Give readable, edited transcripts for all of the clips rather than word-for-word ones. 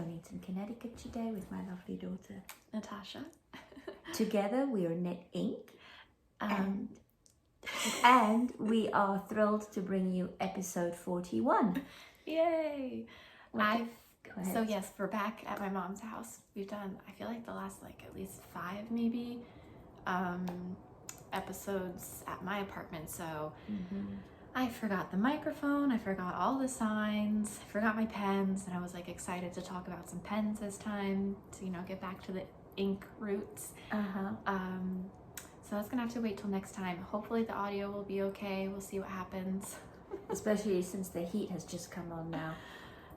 Stonington, Connecticut today with my lovely daughter, Natasha. Together we are Knit Ink. And we are thrilled to bring you episode 41. Yay! So yes, we're back at my mom's house. We've done, I feel like the last at least 5 maybe episodes at my apartment. So I forgot the microphone, I forgot all the signs, I forgot my pens, and I was excited to talk about some pens this time to get back to the ink roots. So that's gonna have to wait till next time. Hopefully the audio will be okay. We'll see what happens. Especially since the heat has just come on now.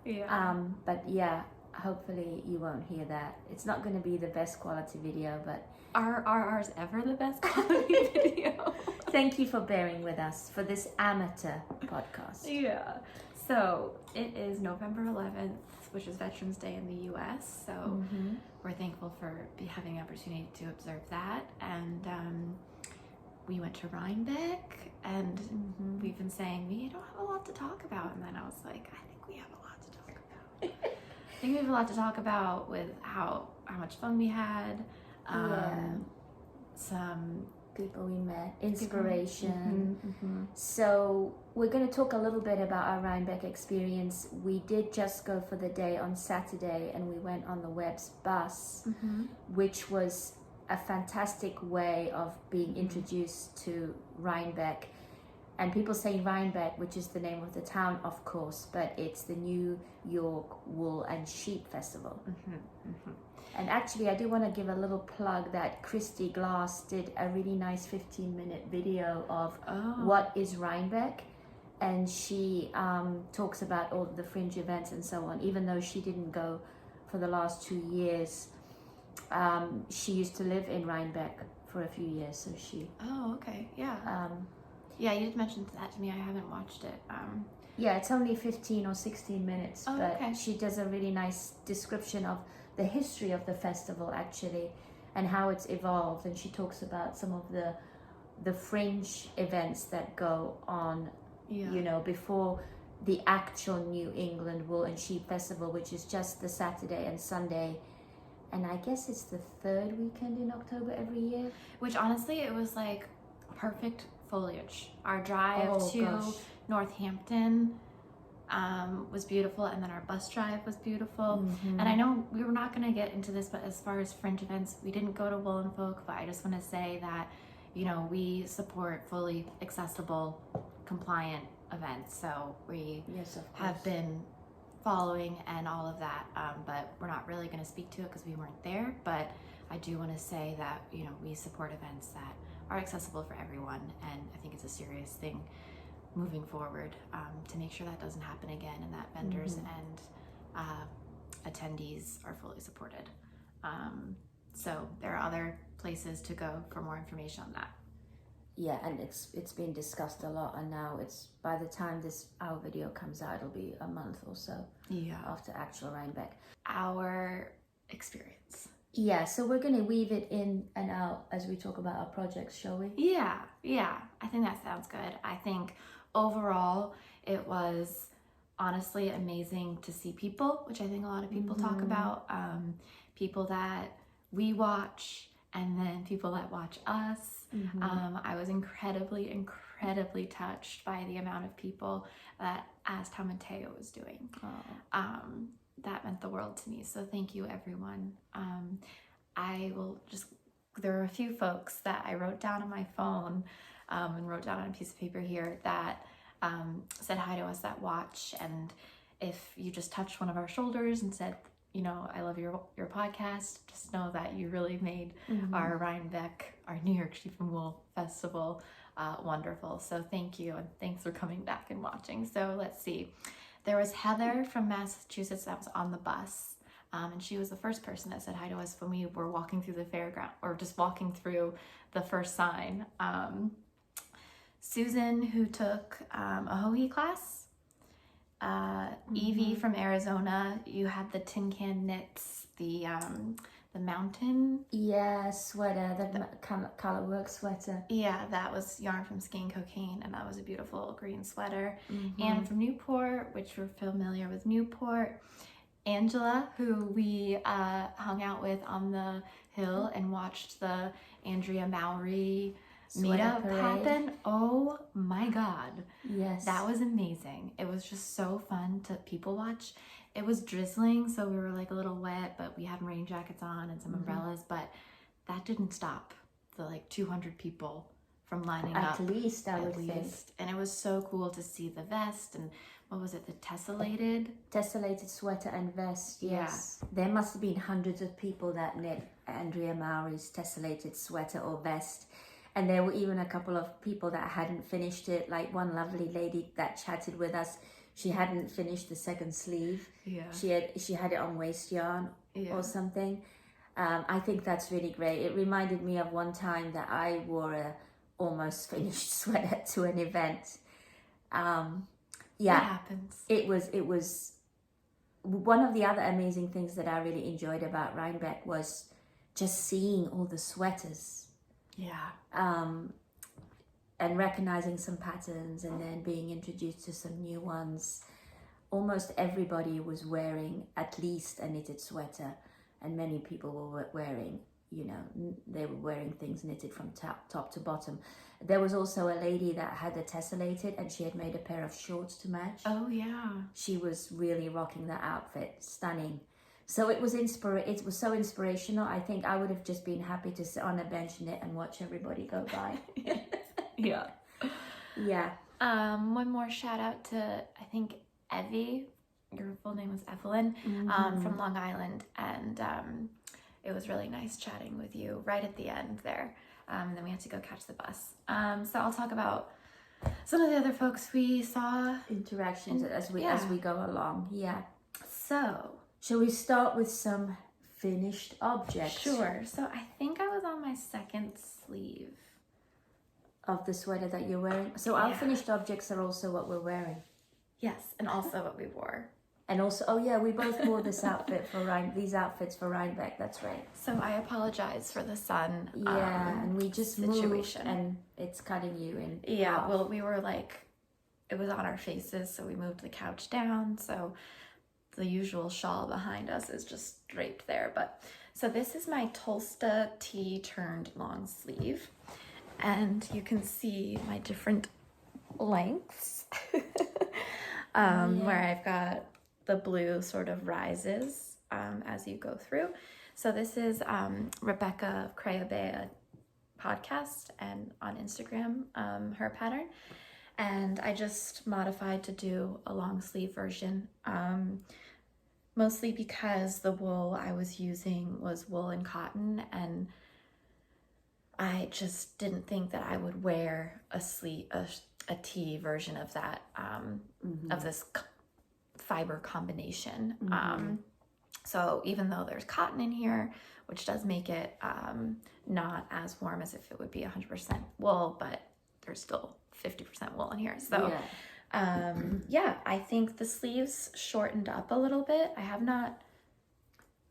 Yeah. But yeah, hopefully you won't hear that. It's not going to be the best quality video, but Are ours ever the best quality video? Thank you for bearing with us for this amateur podcast. Yeah. So it is November 11th, which is Veterans Day in the US. So we're thankful for having the opportunity to observe that. And we went to Rhinebeck, and we've been saying we don't have a lot to talk about. And then I was like, I think we have a lot to talk about. I think we have a lot to talk about with how much fun we had. Some people we met, inspiration. So we're going to talk a little bit about our Rhinebeck experience. We did just go for the day on Saturday, and we went on the Webb's bus, which was a fantastic way of being introduced to Rhinebeck. And people say Rhinebeck, which is the name of the town, of course, but it's the New York Wool and Sheep Festival. And actually, I do want to give a little plug that Christy Glass did a really nice 15-minute video of what is Rhinebeck. And she talks about all the fringe events and so on, even though she didn't go for the last 2 years. She used to live in Rhinebeck for a few years, so she... Oh, okay, yeah. Yeah, you just mentioned that to me. I haven't watched it. Yeah, it's only 15 or 16 minutes, but she does a really nice description of the history of the festival, actually, and how it's evolved. And she talks about some of the fringe events that go on, before the actual New England Wool and Sheep Festival, which is just the Saturday and Sunday. And I guess it's the 3rd weekend in October every year. Which honestly, it was perfect foliage. Our drive to Northampton was beautiful, and then our bus drive was beautiful. And I know we were not going to get into this, but as far as fringe events, we didn't go to Wool and Folk, but I just want to say that we support fully accessible, compliant events. So we have been following and all of that, but we're not really going to speak to it because we weren't there. But I do want to say that we support events that are accessible for everyone, and I think it's a serious thing moving forward to make sure that doesn't happen again, and that vendors and attendees are fully supported. So there are other places to go for more information on that. Yeah, and it's been discussed a lot, and now it's, by the time our video comes out, it'll be a month or so after actual Rhinebeck. Our experience. Yeah, so we're going to weave it in and out as we talk about our projects, shall we? Yeah, I think that sounds good. I think overall it was honestly amazing to see people, which I think a lot of people talk about, people that we watch and then people that watch us. I was incredibly touched by the amount of people that asked how Mateo was doing. That meant the world to me. So thank you, everyone. There are a few folks that I wrote down on my phone and wrote down on a piece of paper here that said hi to us that watch. And if you just touched one of our shoulders and said, I love your podcast, just know that you really made our Rhinebeck, our New York Sheep and Wool Festival wonderful. So thank you, and thanks for coming back and watching. So let's see. There was Heather from Massachusetts that was on the bus, and she was the first person that said hi to us when we were walking through the fairground, or just walking through the first sign. Susan, who took a Hohi class. Evie from Arizona, you had the tin can knits, the mountain sweater, the color work sweater. Yeah, that was yarn from Skein Cocaine, and that was a beautiful green sweater. And from Newport, which we're familiar with Newport, Angela, who we hung out with on the hill and watched the Andrea Mowry meetup happen. Oh my God. Yes. That was amazing. It was just so fun to people watch. It was drizzling, so we were like a little wet, but we had rain jackets on and some umbrellas, but that didn't stop the like 200 people from lining up. At least, I would think. And it was so cool to see the vest and what was it, the tessellated sweater and vest. Yes. Yeah. There must have been hundreds of people that knit Andrea Mowry's tessellated sweater or vest. And there were even a couple of people that hadn't finished it. Like one lovely lady that chatted with us, she hadn't finished the second sleeve. Yeah. She had it on waist yarn or something. I think that's really great. It reminded me of one time that I wore a almost finished sweater to an event. It happens. It was one of the other amazing things that I really enjoyed about Rhinebeck was just seeing all the sweaters. Yeah. And recognizing some patterns and then being introduced to some new ones. Almost everybody was wearing at least a knitted sweater, and many people were wearing, they were wearing things knitted from top to bottom. There was also a lady that had a tessellated, and she had made a pair of shorts to match. Oh yeah. She was really rocking that outfit, stunning. So it was so inspirational. I think I would have just been happy to sit on a bench, knit, and watch everybody go by. Yeah. Yeah. One more shout out to, I think, Evie. Your full name was Evelyn, from Long Island, and it was really nice chatting with you right at the end there. Then we had to go catch the bus. So I'll talk about some of the other folks we saw. Interactions as we go along. Yeah. So, shall we start with some finished objects? Sure. So I think I was on my second sleeve of the sweater that you're wearing. So our finished objects are also what we're wearing. Yes, and also what we wore. And also, we both wore this outfit these outfits for Rhinebeck. That's right. So I apologize for the sun. And we just moved, and it's cutting you in. Yeah. Half. Well, we were like, it was on our faces, so we moved the couch down. So the usual shawl behind us is just draped there. But so this is my Tolsta tee turned long sleeve, and you can see my different lengths. Where I've got the blue sort of rises as you go through. So this is Rebecca Crayabea podcast and on Instagram, her pattern. And I just modified to do a long sleeve version, mostly because the wool I was using was wool and cotton, and I just didn't think that I would wear a tee version of that, of this fiber combination. So even though there's cotton in here, which does make it not as warm as if it would be 100% wool, but there's still 50% wool in here. So I think the sleeves shortened up a little bit. I have not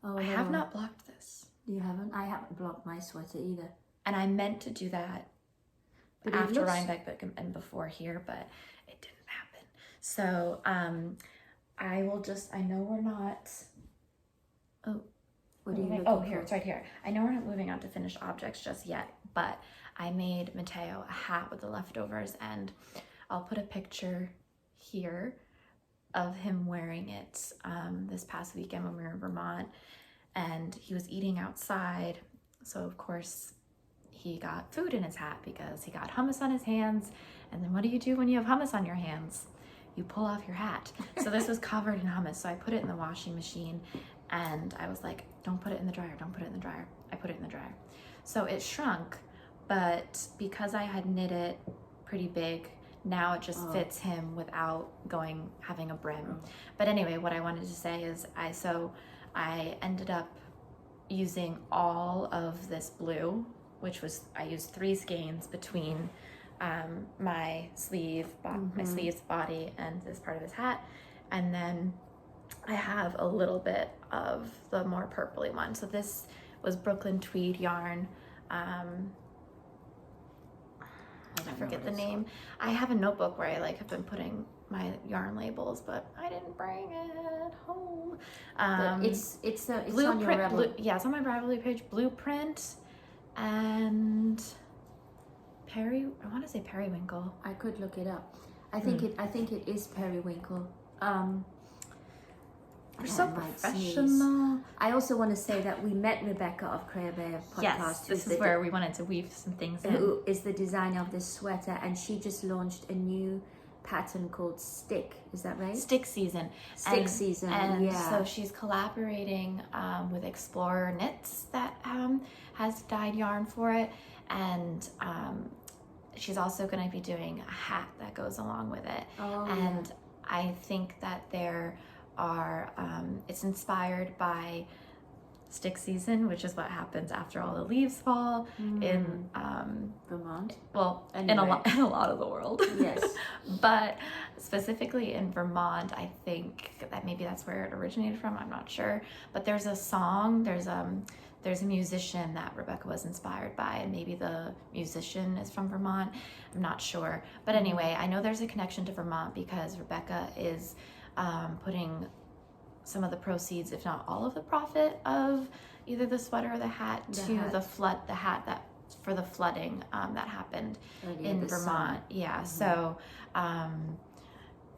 blocked this. You haven't? I haven't blocked my sweater either. And I meant to do that after Rhinebeck and before here, but it didn't happen. So I will just, I know we're not, what are you looking for? Here, it's right here. I know we're not moving on to finished objects just yet, but I made Mateo a hat with the leftovers, and I'll put a picture here of him wearing it this past weekend when we were in Vermont, and he was eating outside. So of course he got food in his hat because he got hummus on his hands. And then what do you do when you have hummus on your hands? You pull off your hat. So this was covered in hummus. So I put it in the washing machine, and I was like, don't put it in the dryer, don't put it in the dryer. I put it in the dryer. So it shrunk, but because I had knit it pretty big, now it just fits him without having a brim. But anyway, what I wanted to say is I ended up using all of this blue, which was, I used 3 skeins between my sleeves body and this part of his hat, and then I have a little bit of the more purpley one. So this was Brooklyn tweed yarn. I forget the name. I have a notebook where I have been putting my yarn labels, but I didn't bring it home. It's on Blueprint. your Rebel. Yeah, it's on my Ravelry page. Blueprint and I want to say periwinkle. I could look it up. I think it is periwinkle. You're so professional. I also want to say that we met Rebecca of Crea Bear podcast. Yes, this is where we wanted to weave some things in. Who is the designer of this sweater, and she just launched a new pattern called Stick. Is that right? Stick Season. Season. And so she's collaborating with Explorer Knits that has dyed yarn for it, and she's also going to be doing a hat that goes along with it. And I think that there are it's inspired by Stick Season, which is what happens after all the leaves fall in Vermont. Well, anyway. in a lot of the world. Yes. But specifically in Vermont, I think that maybe that's where it originated from. I'm not sure. But there's a song, there's a musician that Rebecca was inspired by, and maybe the musician is from Vermont. I'm not sure. But anyway, I know there's a connection to Vermont because Rebecca is putting some of the proceeds, if not all of the profit of either the sweater or the hat the hat that for the flooding that happened in Vermont. Yeah. So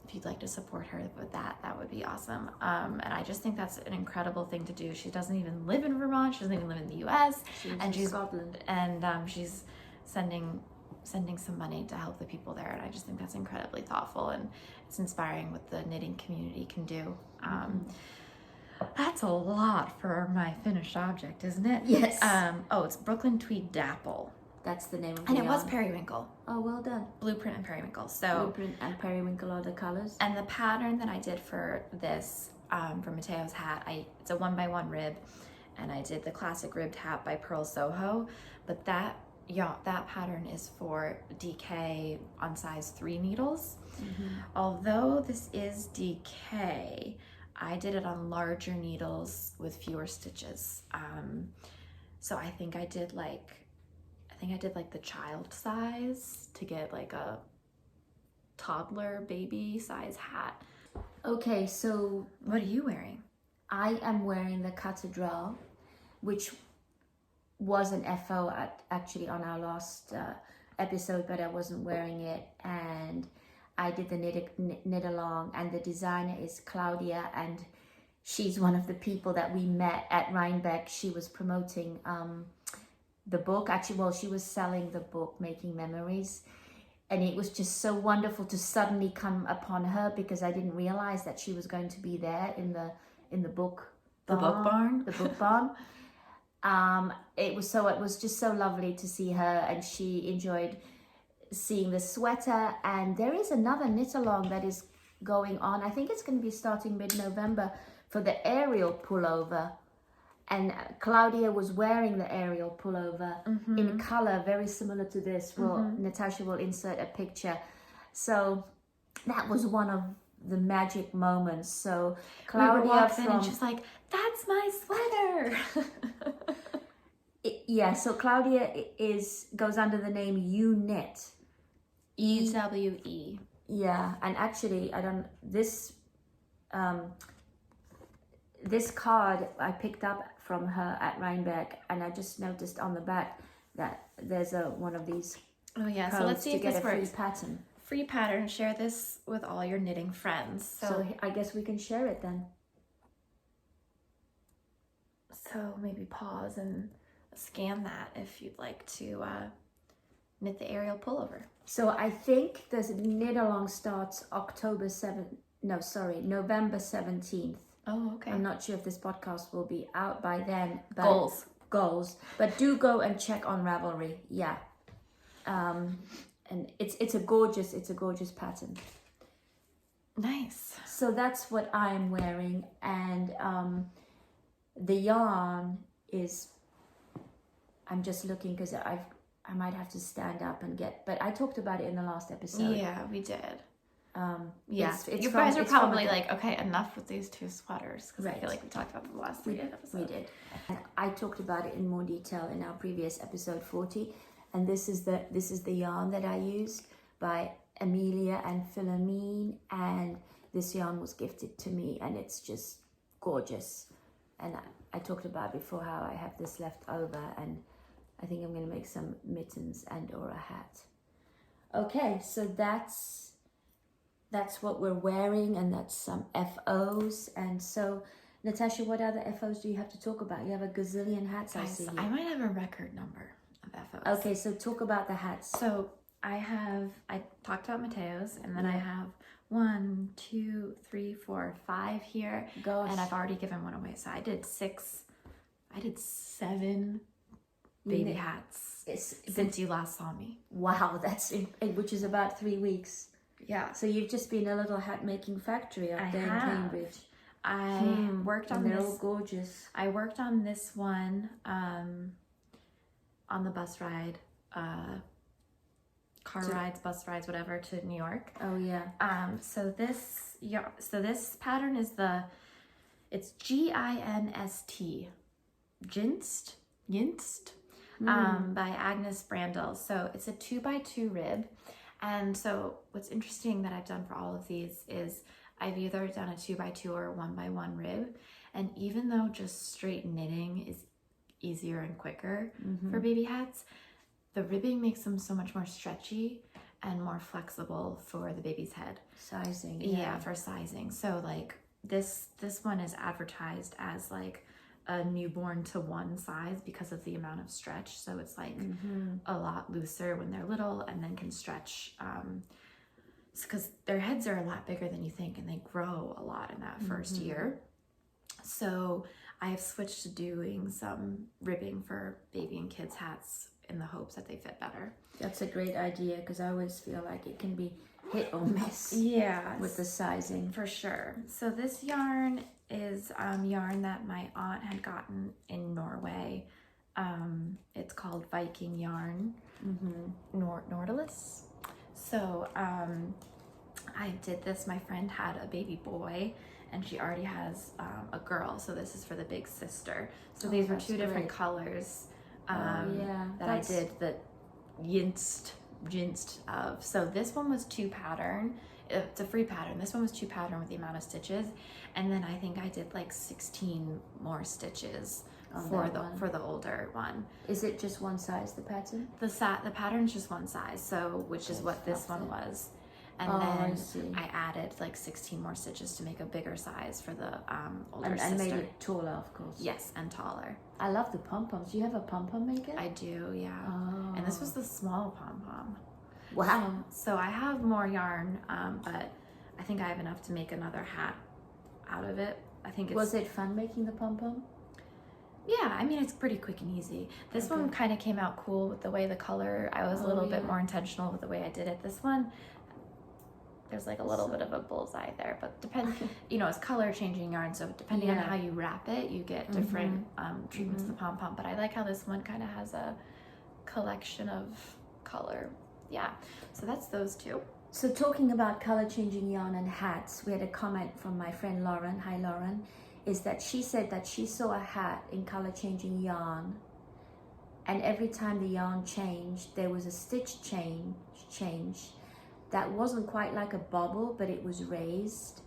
if you'd like to support her with that, that would be awesome. And I just think that's an incredible thing to do. She doesn't even live in Vermont. She doesn't even live in the US. She's in Scotland. And she's sending some money to help the people there, and I just think that's incredibly thoughtful, and it's inspiring what the knitting community can do. That's a lot for my finished object, isn't it? Yes. It's Brooklyn Tweed Dapple. That's the name of and the it yarn. was periwinkle. Oh, well done. Blueprint and periwinkle. So Blueprint and periwinkle are the colors. And the pattern that I did for this, for Mateo's hat, it's a 1x1 rib, and I did the classic ribbed hat by Pearl Soho, but that pattern is for DK on size 3 needles. Although this is DK, I did it on larger needles with fewer stitches. So I think I did like the child size to get like a toddler baby size hat. Okay, so what are you wearing? I am wearing the Catedral, which was an FO actually on our last episode, but I wasn't wearing it, and I did the knit along, and the designer is Claudia, and she's one of the people that we met at Rhinebeck. She was promoting the book, actually, well, she was selling the book, Making Memories, and it was just so wonderful to suddenly come upon her, because I didn't realize that she was going to be there in the book barn. The book barn. It was just so lovely to see her, and she enjoyed seeing the sweater. And there is another knit along that is going on. I think it's going to be starting mid-November for the Ariel pullover, and Claudia was wearing the Ariel pullover in color very similar to this. Natasha will insert a picture. So that was one of the magic moments. So Claudia walked in and she's like, "That's my sweater." So Claudia goes under the name You Knit. EWE. Yeah, and actually this card I picked up from her at Rhinebeck, and I just noticed on the back that there's one of these. Oh yeah, so let's see if this works. Pattern. Free pattern. Share this with all your knitting friends. So I guess we can share it then. So maybe pause and scan that if you'd like to knit the Ariel pullover. So I think the knit along starts November 17th. Oh, okay. I'm not sure if this podcast will be out by then. But Goals. But do go and check on Ravelry. Yeah. And it's a gorgeous pattern. Nice. So that's what I'm wearing, and the yarn is. I'm just looking because I might have to stand up and but I talked about it in the last episode. Yeah, we did. Yeah, you guys are probably like, okay, enough with these 2 sweaters, because I feel like we talked about them the last 3 episodes. We did. And I talked about it in more detail in our previous episode 40, and this is the yarn that I used by Amelia and Philomene, and this yarn was gifted to me, and it's just gorgeous. And I talked about before how I have this left over, and I think I'm going to make some mittens and or a hat. Okay, so that's what we're wearing, and that's some FOs. And so, Natasha, what other FOs do you have to talk about? You have a gazillion hats. I see. I might have a record number of FOs. Okay, so talk about the hats. So I talked about Mateo's, and then I have 1, 2, 3, 4, 5 here. Gosh. And I've already given one away. So I did 7 baby hats since you last saw me. Wow, which is about 3 weeks. Yeah. So you've just been a little hat making factory up there in Cambridge. I worked on and they're this. all gorgeous. I worked on this one on the bus ride, bus rides, whatever, to New York. Oh yeah. So this pattern is it's Ginst, Ginst, by Agnes Brandel. So it's a 2x2 rib. And so what's interesting that I've done for all of these is I've either done a 2x2 or a 1x1 rib. And even though just straight knitting is easier and quicker for baby hats, the ribbing makes them so much more stretchy and more flexible for the baby's head. Sizing. Yeah, for sizing. So like this one is advertised as like a newborn to 1 size because of the amount of stretch. So it's like a lot looser when they're little, and then can stretch because their heads are a lot bigger than you think, and they grow a lot in that first year. So I have switched to doing some ribbing for baby and kids hats in the hopes that they fit better. That's a great idea, because I always feel like it can be hit or miss. Yeah, with the sizing. for sure. So this yarn is yarn that my aunt had gotten in Norway. It's called Viking yarn, Nautilus. So I did this. My friend had a baby boy, and she already has a girl. So this is for the big sister. So these were 2 different colors that I did the Ginst of. So this one was 2 pattern. It's a free pattern. This one was 2 pattern with the amount of stitches, and then I think I did like 16 more stitches for the older one. Is it just one size, the pattern? The pattern's just one size, so which is what this one was. And then I added like 16 more stitches to make a bigger size for the older sister. And made it taller, of course. Yes, and taller. I love the pom-poms. Do you have a pom-pom maker? I do, yeah. Oh. And this was the small pom-pom. Wow. So I have more yarn, but I think I have enough to make another hat out of it. I think Was it fun making the pom-pom? Yeah, I mean, it's pretty quick and easy. This one kind of came out cool with the way the color, I was a little bit more intentional with the way I did it. This one, there's like a little bit of a bullseye there, but it's color changing yarn, so depending on how you wrap it, you get different treatments of the pom-pom. But I like how this one kind of has a collection of color. Yeah, so that's those 2. So talking about color changing yarn and hats, we had a comment from my friend Lauren. Hi Lauren. Is that she said that she saw a hat in color changing yarn, and every time the yarn changed, there was a stitch change that wasn't quite like a bobble, but it was raised.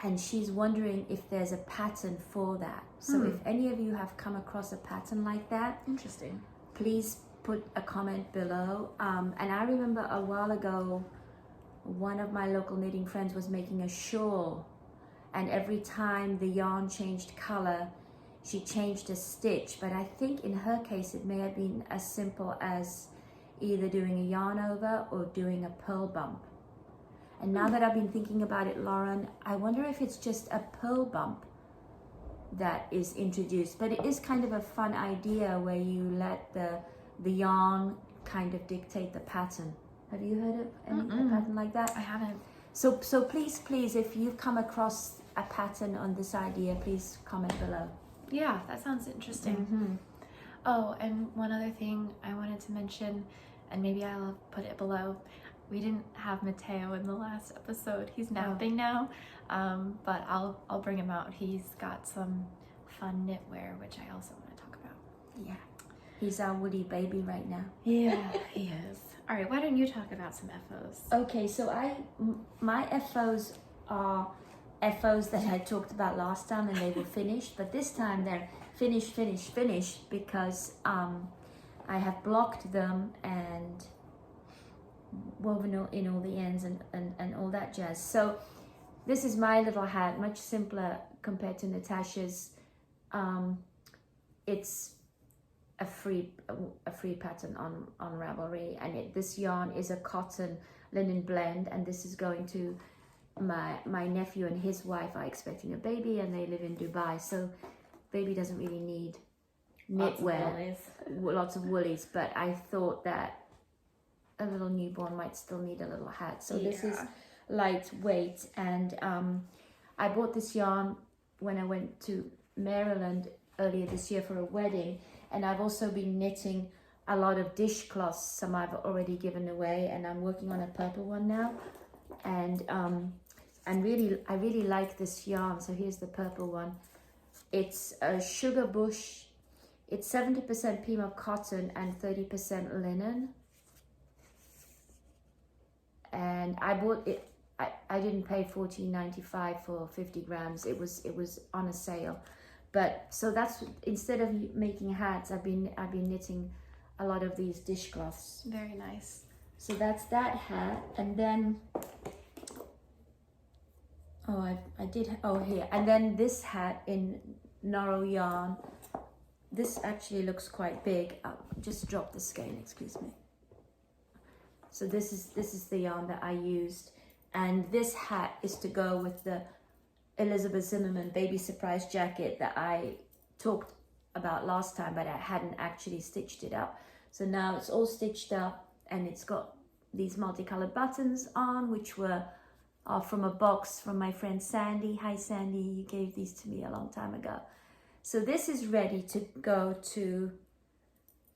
And she's wondering if there's a pattern for that. So if any of you have come across a pattern like that, Interesting. please put a comment below. And I remember a while ago, one of my local knitting friends was making a shawl, and every time the yarn changed color, she changed a stitch. But I think in her case, it may have been as simple as either doing a yarn over or doing a purl bump. And now that I've been thinking about it, Lauren, I wonder if it's just a purl bump that is introduced. But it is kind of a fun idea where you let the yarn kind of dictate the pattern. Have you heard of any pattern like that? I haven't. So please, if you've come across a pattern on this idea, please comment below. Yeah, that sounds interesting. Oh, and one other thing I wanted to mention, and maybe I'll put it below. We didn't have Mateo in the last episode. He's napping now, but I'll bring him out. He's got some fun knitwear, which I also want to talk about. Yeah. He's our woolly baby right now. Yeah, he is. All right, why don't you talk about some FOs? Okay, so my FOs are FOs that I talked about last time, and they were finished, but this time they're finished because I have blocked them and woven in all the ends and all that jazz. So this is my little hat, much simpler compared to Natasha's. It's a free pattern on Ravelry, and this yarn is a cotton linen blend, and this is going to my nephew and his wife are expecting a baby, and they live in Dubai, so baby doesn't really need knitwear, lots of woolies, but I thought that a little newborn might still need a little hat, so this is lightweight. And I bought this yarn when I went to Maryland earlier this year for a wedding, and I've also been knitting a lot of dishcloths. Some I've already given away, and I'm working on a purple one now, and I really like this yarn. So here's the purple one. It's a sugar bush. It's 70% Pima cotton and 30% linen. And I bought it. I didn't pay $14.95 for 50 grams. It was on a sale. But so that's, instead of making hats, I've been knitting a lot of these dishcloths. Very nice. So that's that hat, and then here, and then this hat in Noro yarn. This actually looks quite big. I'll just drop the scale, excuse me. So this is the yarn that I used, and this hat is to go with the Elizabeth Zimmerman baby surprise jacket that I talked about last time, but I hadn't actually stitched it up. So now it's all stitched up, and it's got these multicolored buttons on, which are from a box from my friend Sandy. Hi Sandy, you gave these to me a long time ago. So this is ready to go to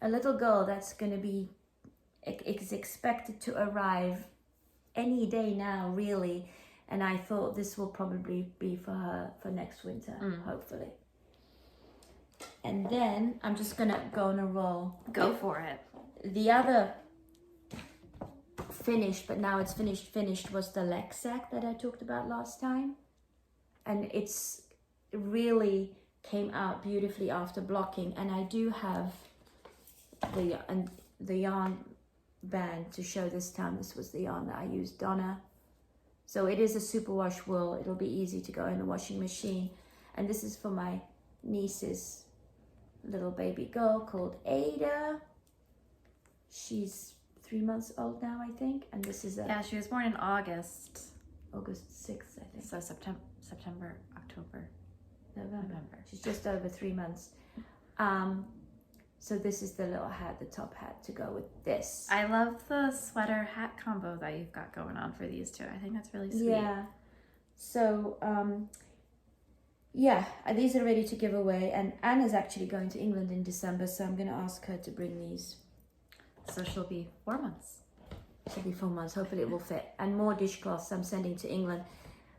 a little girl that's going to be, is expected to arrive any day now, really. And I thought this will probably be for her for next winter, hopefully. And then I'm just gonna go on a roll. Go for it. The other finished, but now it's finished was the leg sack that I talked about last time. And it really came out beautifully after blocking. And I do have the yarn band to show this time. This was the yarn that I used, Donna. So it is a superwash wool. It'll be easy to go in the washing machine. And this is for my niece's little baby girl called Ada. She's 3 months old now, I think. And this is she was born in August 6th, I think. So September, October, November. She's just over 3 months. So this is the little hat, the top hat to go with this. I love the sweater hat combo that you've got going on for these two. I think that's really sweet. Yeah. So, these are ready to give away. And Anna's actually going to England in December, so I'm going to ask her to bring these. So she'll be 4 months. She'll be 4 months. Hopefully it will fit. And more dishcloths I'm sending to England.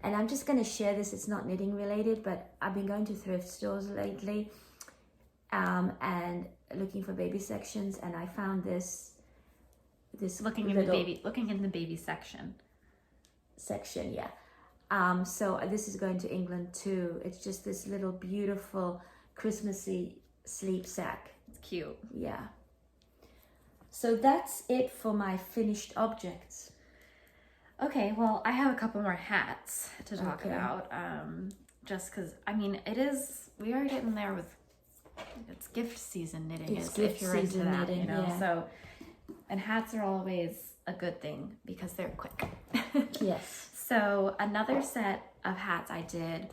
And I'm just going to share this. It's not knitting related, but I've been going to thrift stores lately. And looking for baby sections, and I found this looking in the baby section, so this is going to England too. It's just this little beautiful Christmassy sleep sack. It's cute. Yeah. So that's it for my finished objects. Okay, well, I have a couple more hats to talk about, just because, I mean, we are getting there with, it's gift season knitting, if you're into that, knitting, you know. Yeah. So, and hats are always a good thing because they're quick. Yes. So another set of hats I did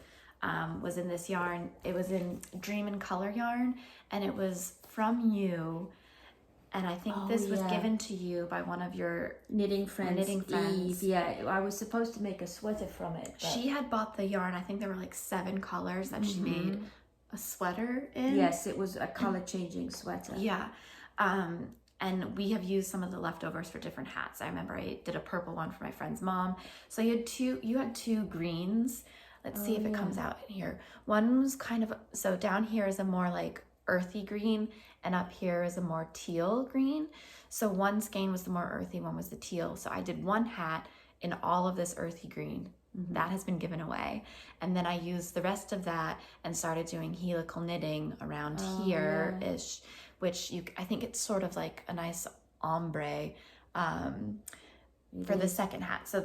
was in this yarn. It was in Dream and Color yarn, and it was from you. And I think this was given to you by one of your knitting friends. Eve. Yeah, I was supposed to make a sweater from it. But she had bought the yarn. I think there were like 7 colors that she made a sweater in. Yes, it was a color changing sweater. Yeah. And we have used some of the leftovers for different hats. I remember I did a purple one for my friend's mom. So you had two greens. Let's see if it comes out in here. One was kind of, so down here is a more like earthy green, and up here is a more teal green. So one skein was the more earthy, one was the teal. So I did one hat in all of this earthy green. That has been given away. And then I used the rest of that and started doing helical knitting around here-ish, which I think it's sort of like a nice ombre for the second hat. So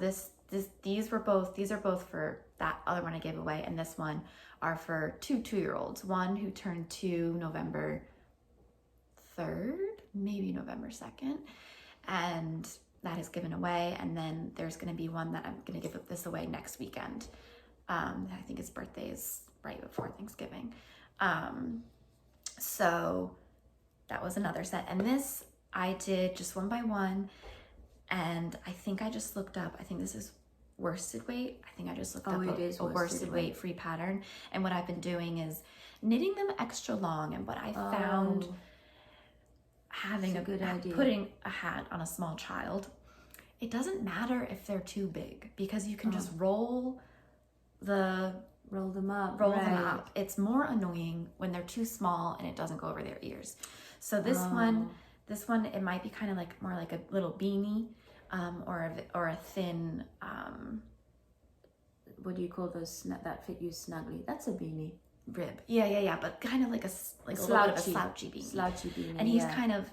these are both for that other one I gave away, and this one are for two 2-year-olds. One who turned 2 November 3rd, maybe November 2nd, and that is given away. And then there's going to be one that I'm going to give this away next weekend. I think his birthday is right before Thanksgiving. So that was another set. And this I did just one by one. And I think I just looked up, I think this is worsted weight. I think I just looked up a worsted weight free pattern. And what I've been doing is knitting them extra long. And what I found having a good idea, putting a hat on a small child, it doesn't matter if they're too big, because you can just roll them up. It's more annoying when they're too small and it doesn't go over their ears. So this one, it might be kind of like more like a little beanie, or a thin, what do you call those that fit you snugly? That's a beanie. Rib. Yeah. But kind of like a little bit of a slouchy beanie. And he's kind of,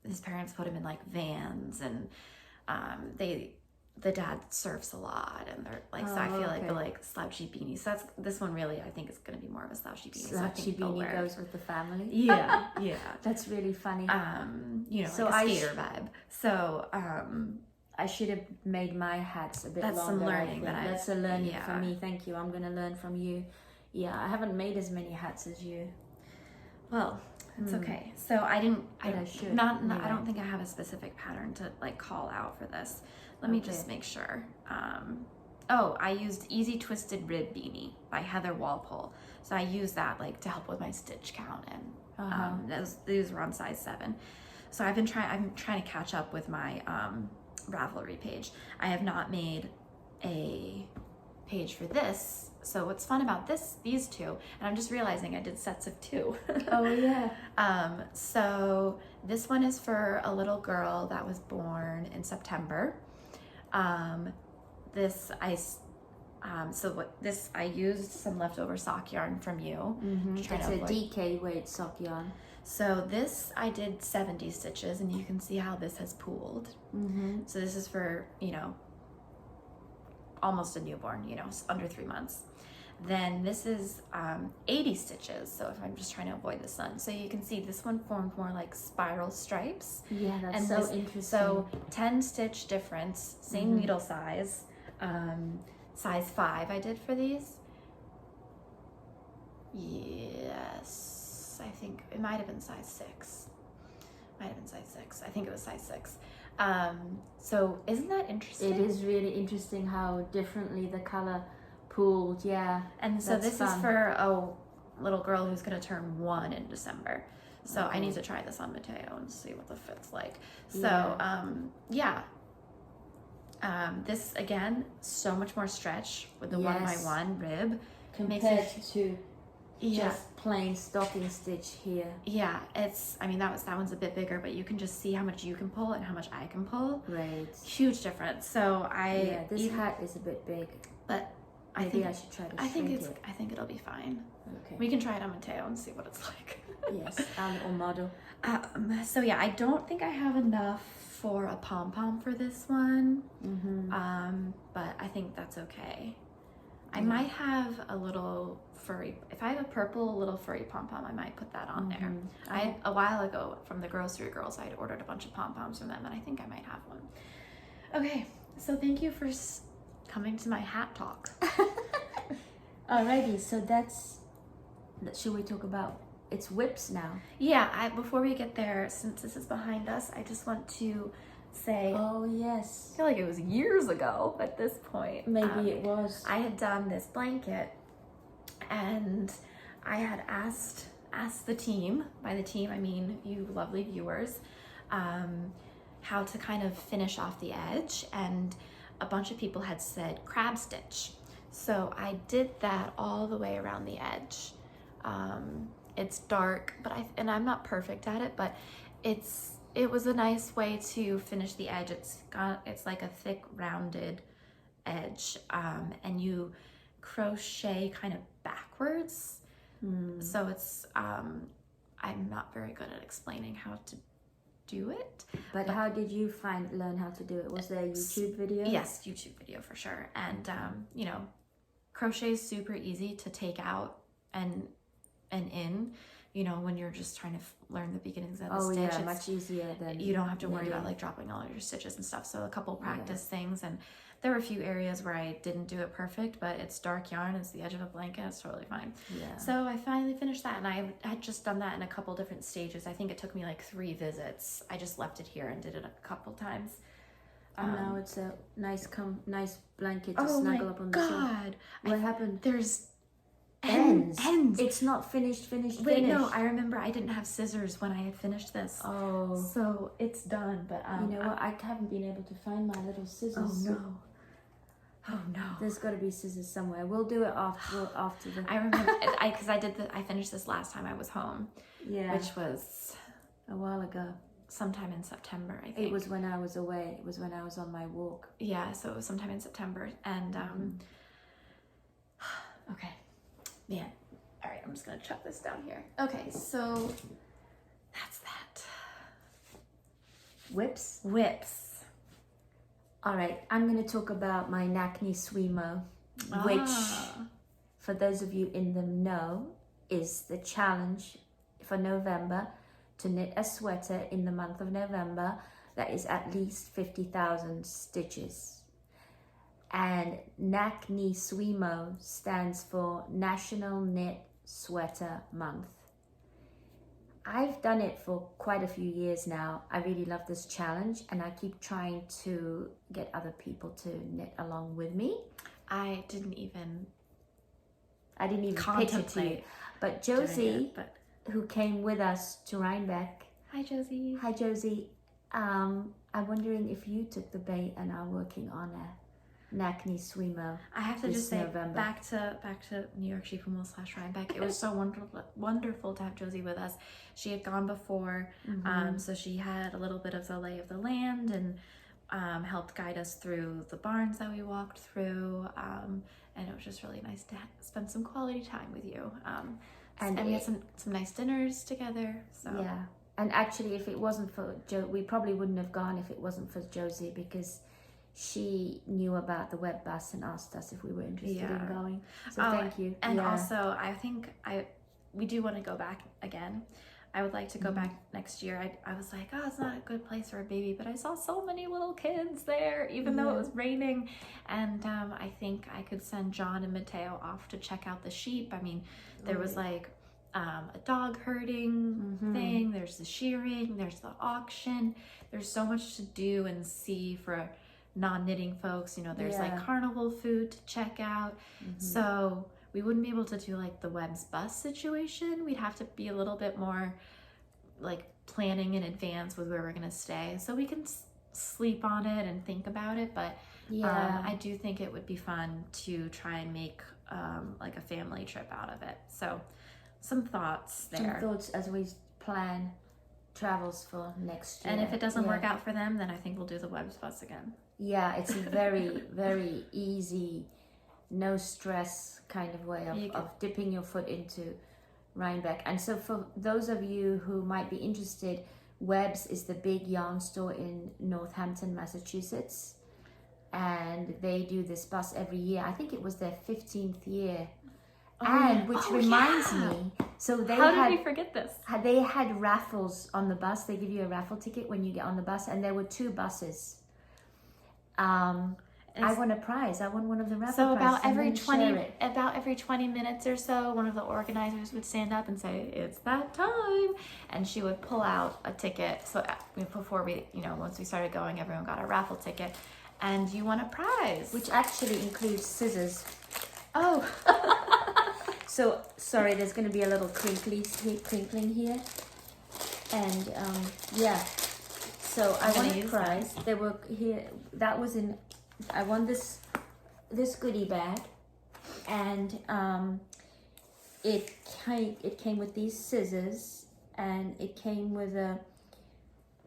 his parents put him in like Vans, and the dad surfs a lot, and they're like, so I feel like the like slouchy beanie. So this one really, I think, is going to be more of a slouchy beanie. Slouchy beanie goes with the family. Yeah. That's really funny. So like a skater vibe. So I should have made my hats a bit longer. That's some learning That's a learning for me. Thank you. I'm going to learn from you. Yeah, I haven't made as many hats as you. Well, it's okay. So I don't think I have a specific pattern to like call out for this. Let me just make sure. I used Easy Twisted Rib Beanie by Heather Walpole. So I used that like to help with my stitch count, and these were on size 7. So I'm trying to catch up with my Ravelry page. I have not made a page for this. So what's fun about these two, and I'm just realizing I did sets of 2. Oh yeah. So this one is for a little girl that was born in September. I used some leftover sock yarn from you. It's a DK weight sock yarn. So this I did 70 stitches, and you can see how this has pooled. So this is for, almost a newborn, under 3 months. Then this is 80 stitches, so if I'm just trying to avoid the sun. So you can see this one formed more like spiral stripes. Yeah, that's and so interesting. So 10 stitch difference, same needle size, size 5 I did for these. Yes, I think it might have been size 6. I think it was size 6. So isn't that interesting? It is really interesting how differently the color pooled. Yeah. And so this is for a little girl who's going to turn 1 in December. So I need to try this on Mateo and see what the fit's like. So this again, so much more stretch with the 1x1 rib compared to just plain stocking stitch here. Yeah, that one's a bit bigger, but you can just see how much you can pull and how much I can pull. Right. Huge difference. So this hat is a bit big, but I should try to shrink it. I think it'll be fine. Okay. We can try it on Mateo and see what it's like. Yes, our little model. So yeah, I don't think I have enough for a pom-pom for this one. But I think that's okay. I might have a little furry, if I have a purple little furry pom-pom, I might put that on there. A while ago from the Grocery Girls, I had ordered a bunch of pom-poms from them, and I think I might have one. Okay, so thank you for coming to my hat talk. Alrighty, so should we talk about it's whips now? Yeah, before we get there, since this is behind us, I just want to say, oh yes, I feel like it was years ago at this point. Maybe it was. I had done this blanket, and I had asked the team, by the team I mean you lovely viewers, how to kind of finish off the edge, and a bunch of people had said crab stitch. So I did that all the way around the edge. It's dark, but I'm not perfect at it, but it was a nice way to finish the edge. It's like a thick rounded edge, and you crochet kind of backwards. So it's I'm not very good at explaining how to do it. But how did you learn how to do it? Was there a YouTube video? Yes, YouTube video for sure. And you know, crochet is super easy to take out and in, you know, when you're just trying to learn the beginnings of the stitch. Yeah, much easier than you don't have to worry about like dropping all of your stitches and stuff. So a couple practice things, and there were a few areas where I didn't do it perfect, but it's dark yarn, it's the edge of a blanket, it's totally fine. Yeah. So I finally finished that, and I had just done that in a couple different stages. I think it took me like 3 visits. I just left it here and did it a couple times. And now it's a nice blanket to snuggle up on the shelf. What happened? There's ends. Ends. It's not finished. Wait, no, I remember I didn't have scissors when I had finished this. Oh. So it's done, but you know what? I haven't been able to find my little scissors. Oh no. There's got to be scissors somewhere. We'll do it after the... I remember, because I finished this last time I was home. Yeah. Which was... a while ago. Sometime in September, I think. It was when I was away. It was when I was on my walk. Yeah, so it was sometime in September. And, okay. Man. All right, I'm just going to chuck this down here. Okay, so that's that. Whips? Whips. All right, I'm going to talk about my Nakni Swimo, which, for those of you in the know, is the challenge for November to knit a sweater in the month of November that is at least 50,000 stitches. And Nakni Swimo stands for National Knit Sweater Month. I've done it for quite a few years now. I really love this challenge, and I keep trying to get other people to knit along with me. I didn't even pitch it to you. But Josie, who came with us to Rhinebeck. Hi, Josie. Hi, Josie. I'm wondering if you took the bait and are working on a Nakni Swimo. I have to just say, November. back to New York Sheep and Wool / Rhinebeck. It was so wonderful to have Josie with us. She had gone before, so she had a little bit of the lay of the land and helped guide us through the barns that we walked through. And it was just really nice to spend some quality time with you. And we had some nice dinners together. So yeah, and actually, if it wasn't for we probably wouldn't have gone if it wasn't for Josie, because she knew about the web bus and asked us if we were interested in going. So thank you. And also, I think we do want to go back again. I would like to go back next year. I was like, oh, it's not a good place for a baby, but I saw so many little kids there, even though it was raining. And I think I could send John and Mateo off to check out the sheep. I mean, there was like a dog herding thing. There's the shearing. There's the auction. There's so much to do and see for non-knitting folks. You know, there's like carnival food to check out. So we wouldn't be able to do like the Web's bus situation. We'd have to be a little bit more like planning in advance with where we're gonna stay, so we can sleep on it and think about it. But I do think it would be fun to try and make like a family trip out of it. So some thoughts there. Some thoughts as we plan travels for next year. And if it doesn't work out for them, then I think we'll do the Web's bus again. Yeah, it's a very, very easy, no stress kind of way of dipping your foot into Rhinebeck. And so for those of you who might be interested, Webb's is the big yarn store in Northampton, Massachusetts. And they do this bus every year. I think it was their 15th year. Which reminds me, so they did we forget this? They had raffles on the bus. They give you a raffle ticket when you get on the bus, and there were 2 buses. I won a prize. I won one of the raffle prizes. So about every 20 minutes or so, one of the organizers would stand up and say, "It's that time," and she would pull out a ticket. So before we, once we started going, everyone got a raffle ticket, and you won a prize, which actually includes scissors. Oh. So sorry, there's going to be a little crinkling here, and So I won a prize. They were here. That was in. I won this goodie bag, and it came with these scissors, and it came with a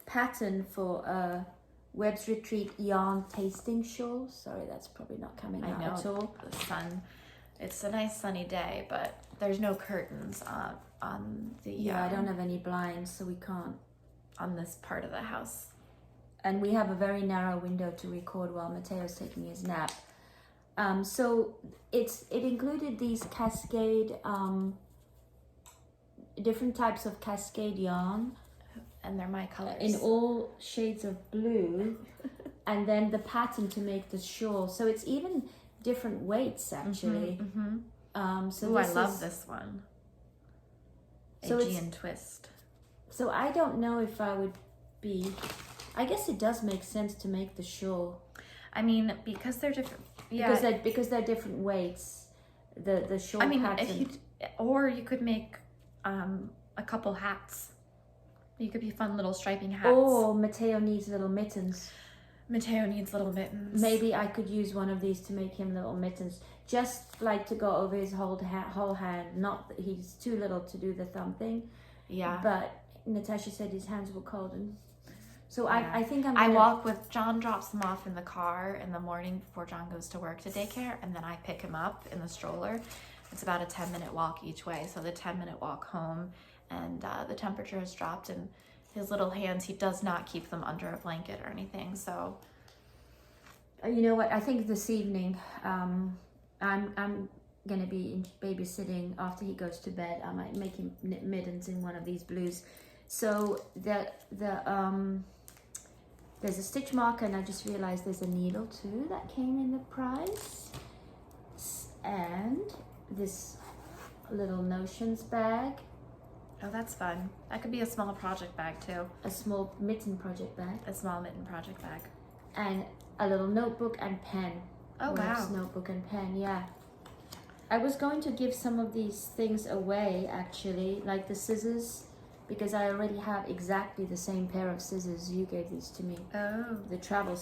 pattern for a Webb's Retreat yarn tasting shawl. Sorry, that's probably not coming out at all. The sun. It's a nice sunny day, but there's no curtains on the. Yeah, I don't have any blinds, so we can't. On this part of the house. And we have a very narrow window to record while Mateo's taking his nap. So it included these cascade, different types of cascade yarn. And they're my colors. In all shades of blue. And then the pattern to make the shawl. So it's even different weights, actually. So I love this one. Aegean twist. So I don't know if I would be... I guess it does make sense to make the shawl. I mean, because they're different. Yeah. Because they're different weights. The shawl pattern. Or you could make a couple hats. You could be fun little striping hats. Or Mateo needs little mittens. Mateo needs little mittens. Maybe I could use one of these to make him little mittens. Just like to go over his whole hand. Not that he's too little to do the thumb thing. Yeah. But Natasha said his hands were cold, and so yeah. I think I walk with John, drops them off in the car in the morning before John goes to work to daycare, and then I pick him up in the stroller. It's about a 10-minute walk each way, so the 10-minute walk home, and the temperature has dropped, and his little hands, he does not keep them under a blanket or anything. So you know what, I think this evening I'm gonna be babysitting after he goes to bed. I might make him knit mittens in one of these blues. So there's a stitch marker, and I just realized there's a needle too that came in the price, and this little notions bag. Oh, that's fun. That could be a small project bag too. A small mitten project bag. A small mitten project bag. And a little notebook and pen. Oh, wow. Notebook and pen, yeah. I was going to give some of these things away, actually, like the scissors, because I already have exactly the same pair of scissors. You gave these to me. Oh. The travel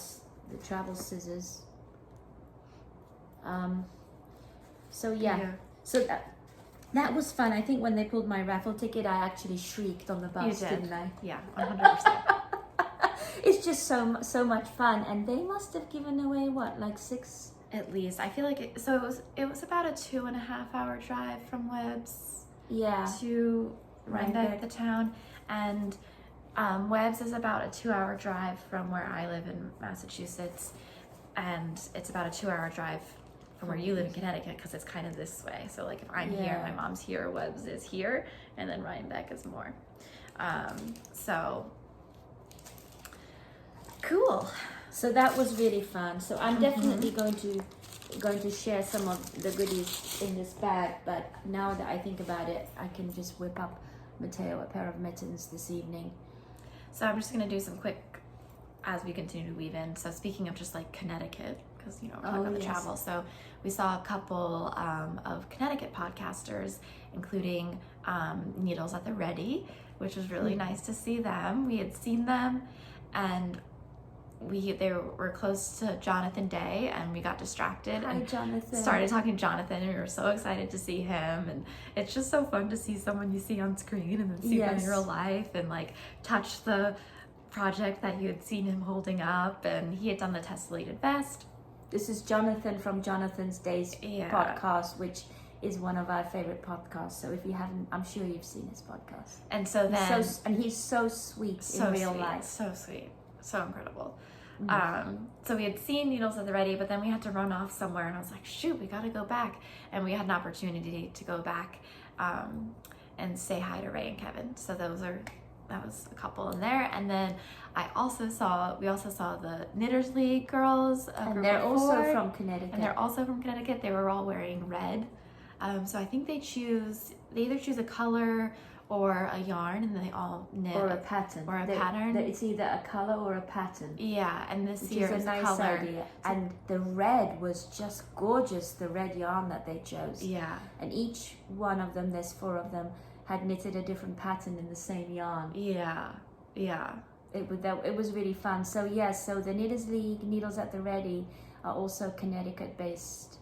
scissors. So yeah. So that was fun. I think when they pulled my raffle ticket, I actually shrieked on the bus, didn't I? Yeah, 100%. It's just so much fun, and they must have given away what, like 6 at least. I feel like it was about a 2.5-hour drive from Webb's to Rhinebeck, the town, and Webb's is about a 2-hour drive from where I live in Massachusetts, and it's about a 2-hour drive from where you live in Connecticut, because it's kind of this way. So like if I'm here, my mom's here, Webb's is here, and then Rhinebeck is more. So cool. So that was really fun. So I'm definitely going to share some of the goodies in this bag, but now that I think about it, I can just whip up Mateo a pair of mittens this evening. So I'm just going to do some quick as we continue to weave in. So speaking of just like Connecticut, because we're talking about the travel. So we saw a couple of Connecticut podcasters, including Needles at the Ready, which was really nice to see them. We had seen them, and they were close to Jonathan Day, and we got distracted. Hi, and Jonathan. Started talking to Jonathan, and we were so excited to see him. And it's just so fun to see someone you see on screen and then see them in real life, and like touch the project that you had seen him holding up. And he had done the tessellated vest. This is Jonathan from Jonathan's Days podcast, which is one of our favorite podcasts. So if you haven't, I'm sure you've seen his podcast. And so then, he's so sweet in real life. So sweet. So incredible. So we had seen Needles at the Ready, but then we had to run off somewhere, and I was like, shoot, we got to go back. And we had an opportunity to go back and say hi to Ray and Kevin. So that was a couple in there. And then we also saw the Knitters League girls. And they're also from Connecticut. They were all wearing red. So I think they either choose a color or a yarn, and they all knit. Or a pattern. It's either a color or a pattern. Yeah, and this year is a nice color. Idea. And the red was just gorgeous, the red yarn that they chose. Yeah. And each one of them, there's 4 of them, had knitted a different pattern in the same yarn. Yeah. It was really fun. So so the Knitters League, Needles at the Ready, are also Connecticut-based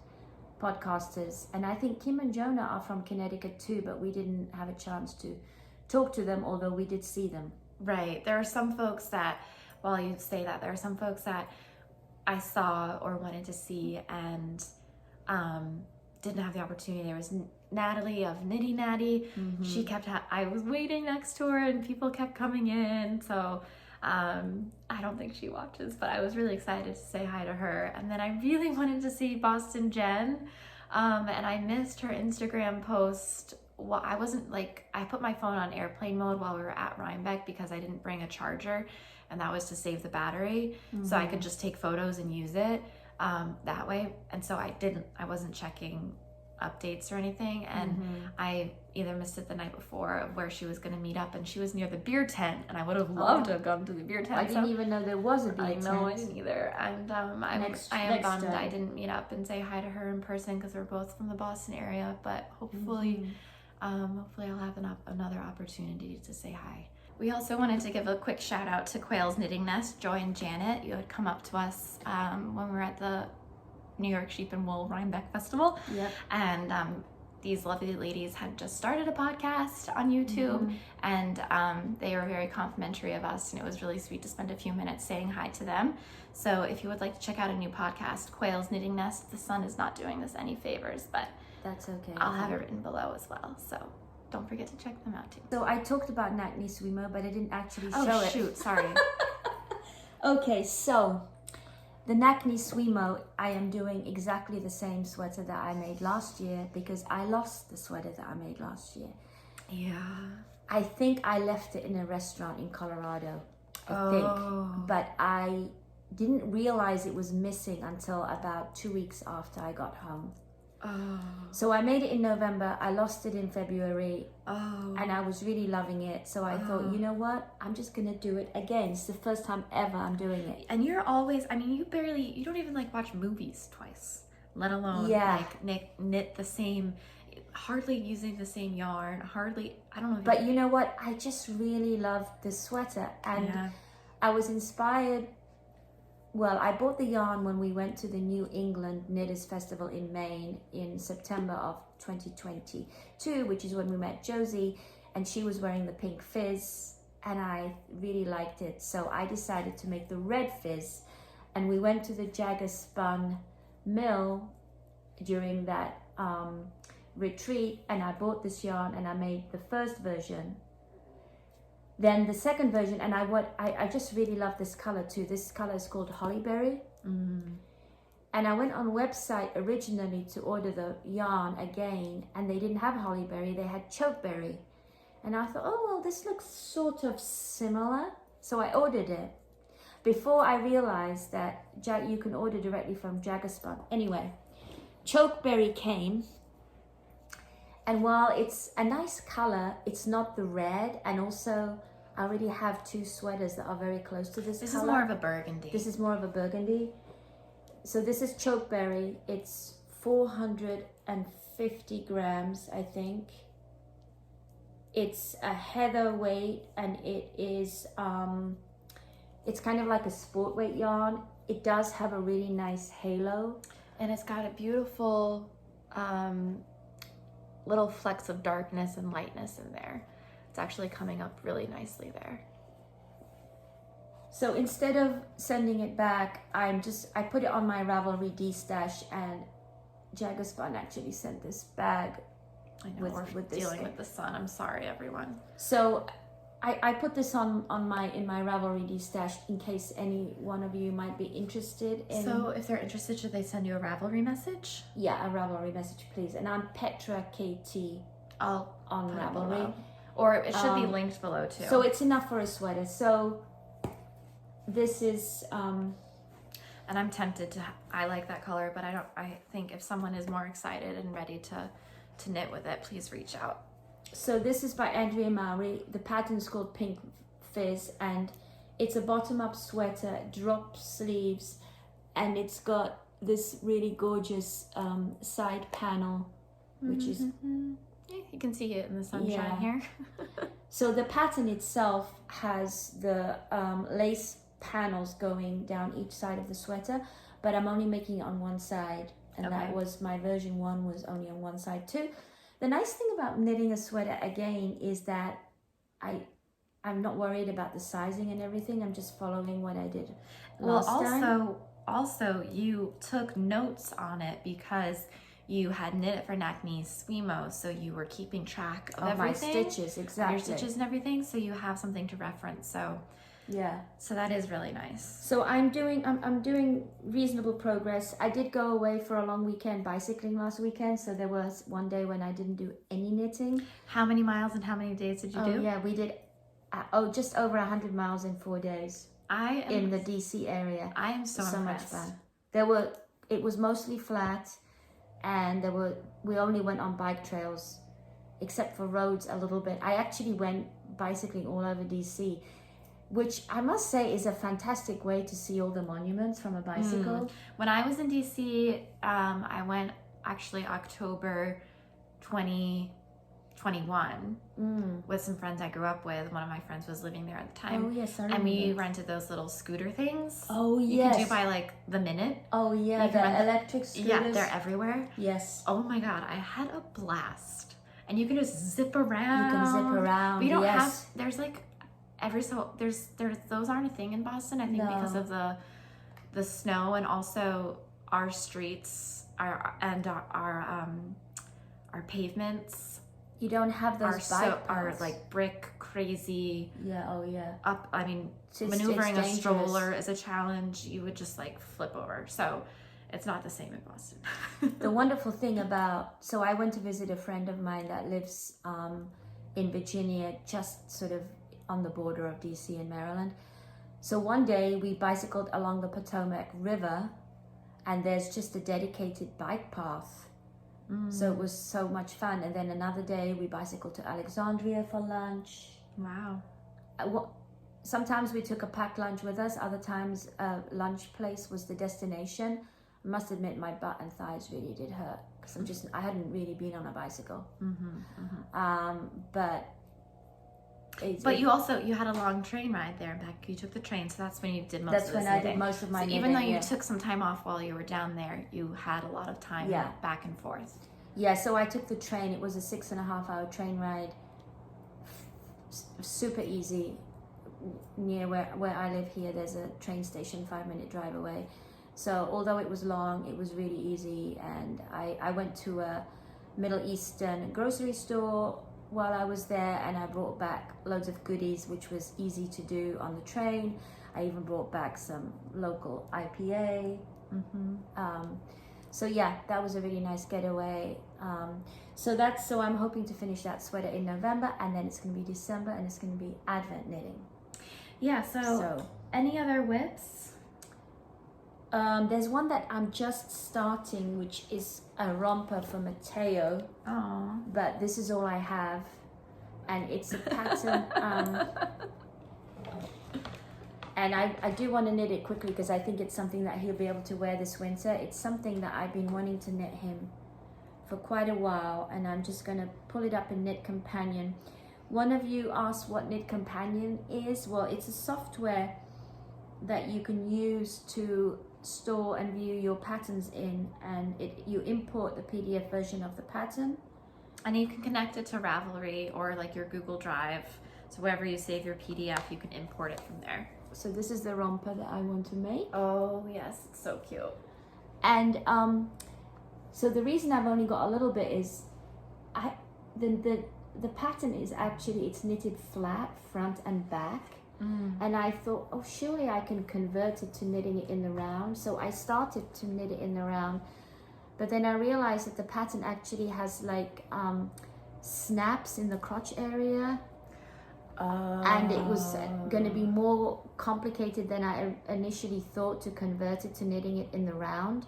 podcasters, and I think Kim and Jonah are from Connecticut too, but we didn't have a chance to talk to them, although we did see them. Right. There are some folks that, while you say that, there are some folks that I saw or wanted to see and didn't have the opportunity. There was Natalie of Nitty Natty. Mm-hmm. She kept, I was waiting next to her and people kept coming in. So I don't think she watches, but I was really excited to say hi to her. And then I really wanted to see Boston Jen. And I missed her Instagram post. Well, I wasn't I put my phone on airplane mode while we were at Rhinebeck because I didn't bring a charger, and that was to save the battery. So I could just take photos and use it that way. And so I wasn't checking updates or anything. And I either missed it the night before of where she was going to meet up, and she was near the beer tent, and I would have loved to have gone to the beer tent. I didn't even know there was a beer tent. I know, I didn't either. And I am bummed I didn't meet up and say hi to her in person because we're both from the Boston area, but hopefully hopefully I'll have another opportunity to say hi. We also wanted to give a quick shout out to Quail's Knitting Nest. Joy and Janet, you had come up to us when we were at the New York Sheep and Wool Rhinebeck Festival. Yep. And these lovely ladies had just started a podcast on YouTube, and they were very complimentary of us, and it was really sweet to spend a few minutes saying hi to them. So if you would like to check out a new podcast, Quail's Knitting Nest, the sun is not doing this any favors, but that's okay. I'll have it written below as well. So don't forget to check them out too. So I talked about Nakni Swimo, but I didn't actually show it. Oh shoot, sorry. Okay, so the Nakni Swimo, I am doing exactly the same sweater that I made last year because I lost the sweater that I made last year. Yeah. I think I left it in a restaurant in Colorado, I think. But I didn't realize it was missing until about 2 weeks after I got home. So I made it in November, I lost it in February, and I was really loving it. So I thought, you know what? I'm just gonna do it again. It's the first time ever I'm doing it. And you're always, I mean, you don't even watch movies twice, let alone knit the same, hardly using the same yarn, I don't know. But you know what? I just really loved this sweater, and I was inspired. Well, I bought the yarn when we went to the New England Knitters Festival in Maine in September of 2022, which is when we met Josie, and she was wearing the pink fizz, and I really liked it. So I decided to make the red fizz, and we went to the Jagger Spun mill during that retreat, and I bought this yarn, and I made the first version. Then the second version, and I just really love this color too. This color is called Hollyberry. And I went on website originally to order the yarn again, and they didn't have Hollyberry, they had Chokeberry. And I thought, oh, well, this looks sort of similar. So I ordered it. Before I realized that you can order directly from Jagger Spun. Anyway, Chokeberry came. And while it's a nice color, it's not the red. And also, I already have two sweaters that are very close to this color. This is more of a burgundy. This is more of a burgundy. So this is Chokeberry. It's 450 grams, I think. It's a heather weight, and it is, it's kind of like a sport weight yarn. It does have a really nice halo. And it's got a beautiful, little flecks of darkness and lightness in there. It's actually coming up really nicely there. So instead of sending it back, I put it on my Ravelry D-stash, and Jagger Spun actually sent this bag. I know, we're dealing with the sun. I'm sorry, everyone. So I put this in my Ravelry D-stash in case any one of you might be interested in. So if they're interested, should they send you a Ravelry message? Yeah, a Ravelry message, please. And I'm Petra KT on Ravelry. Or it should be linked below too. So it's enough for a sweater. So this is and I'm tempted to, I like that color, but I think if someone is more excited and ready to knit with it, please reach out. So this is by Andrea Mowry. The pattern's called Pink Fizz, and it's a bottom-up sweater, drop sleeves, and it's got this really gorgeous side panel, which is... Yeah, you can see it in the sunshine here. So the pattern itself has the lace panels going down each side of the sweater, but I'm only making it on one side. and Okay. that was my version 1 was only on one side too. The nice thing about knitting a sweater again is that I'm not worried about the sizing and everything. I'm just following what I did last time. Also, you took notes on it because you had knit it for Nakni Swimo, so you were keeping track of everything. My stitches, exactly. Your stitches and everything, so you have something to reference. So yeah, so that is really nice. So I'm doing reasonable progress. I did go away for a long weekend bicycling last weekend, so there was one day when I didn't do any knitting. How many miles and how many days did you do? Yeah, we did just over 100 miles in 4 days. In the DC area. I am so much impressed. fun. It was mostly flat, and we only went on bike trails, except for roads a little bit. I actually went bicycling all over DC, which I must say is a fantastic way to see all the monuments from a bicycle. When I was in DC, I went actually October 2021 with some friends I grew up with. One of my friends was living there at the time. Oh yes, I and remember. we rented those little scooter things. Oh yes. You can do by like the minute. Oh yeah, You can the rent electric scooters. Yeah, they're everywhere. Yes. Oh my god, I had a blast. And you can just zip around. You can zip around. We don't yes. have. There's like there's those aren't a thing in Boston. I think because of the snow, and also our streets our pavements. You don't have those bike are paths. like brick crazy. Yeah. Oh yeah. Up. I mean, maneuvering a stroller is a challenge. You would just like flip over. So it's not the same in Boston. The wonderful thing so I went to visit a friend of mine that lives in Virginia, just sort of on the border of DC and Maryland. So one day we bicycled along the Potomac River, and there's just a dedicated bike path. So it was so much fun. And then another day we bicycled to Alexandria for lunch. Wow. Sometimes we took a packed lunch with us. Other times a lunch place was the destination. I must admit my butt and thighs really did hurt because I hadn't really been on a bicycle. But you had a long train ride there back. You took the train, so that's when you did most of this knitting. That's when I did most of my knitting. Even though you took some time off while you were down there, you had a lot of time back and forth. Yeah, so I took the train. It was a 6.5-hour train ride. Super easy. Near where I live here, there's a train station 5-minute drive away. So although it was long, it was really easy. And I went to a Middle Eastern grocery store while I was there, and I brought back loads of goodies, which was easy to do on the train. I even brought back some local IPA. So yeah, that was a really nice getaway. So I'm hoping to finish that sweater in November, and then it's going to be December, and it's going to be Advent knitting. Yeah. So any other whips? There's one that I'm just starting, which is a romper for Mateo. Oh. But this is all I have, and it's a pattern. And I do want to knit it quickly because I think it's something that he'll be able to wear this winter. It's something that I've been wanting to knit him for quite a while, and I'm just going to pull it up in Knit Companion. One of you asked what Knit Companion is. Well, it's a software that you can use to store and view your patterns in, and you import the PDF version of the pattern. And you can connect it to Ravelry or like your Google Drive. So wherever you save your PDF, you can import it from there. So this is the romper that I want to make. Oh yes, it's so cute. And so the reason I've only got a little bit is the pattern is actually, it's knitted flat front and back. And I thought, oh, surely I can convert it to knitting it in the round. So I started to knit it in the round, but then I realized that the pattern actually has like snaps in the crotch area. And it was going to be more complicated than I initially thought to convert it to knitting it in the round.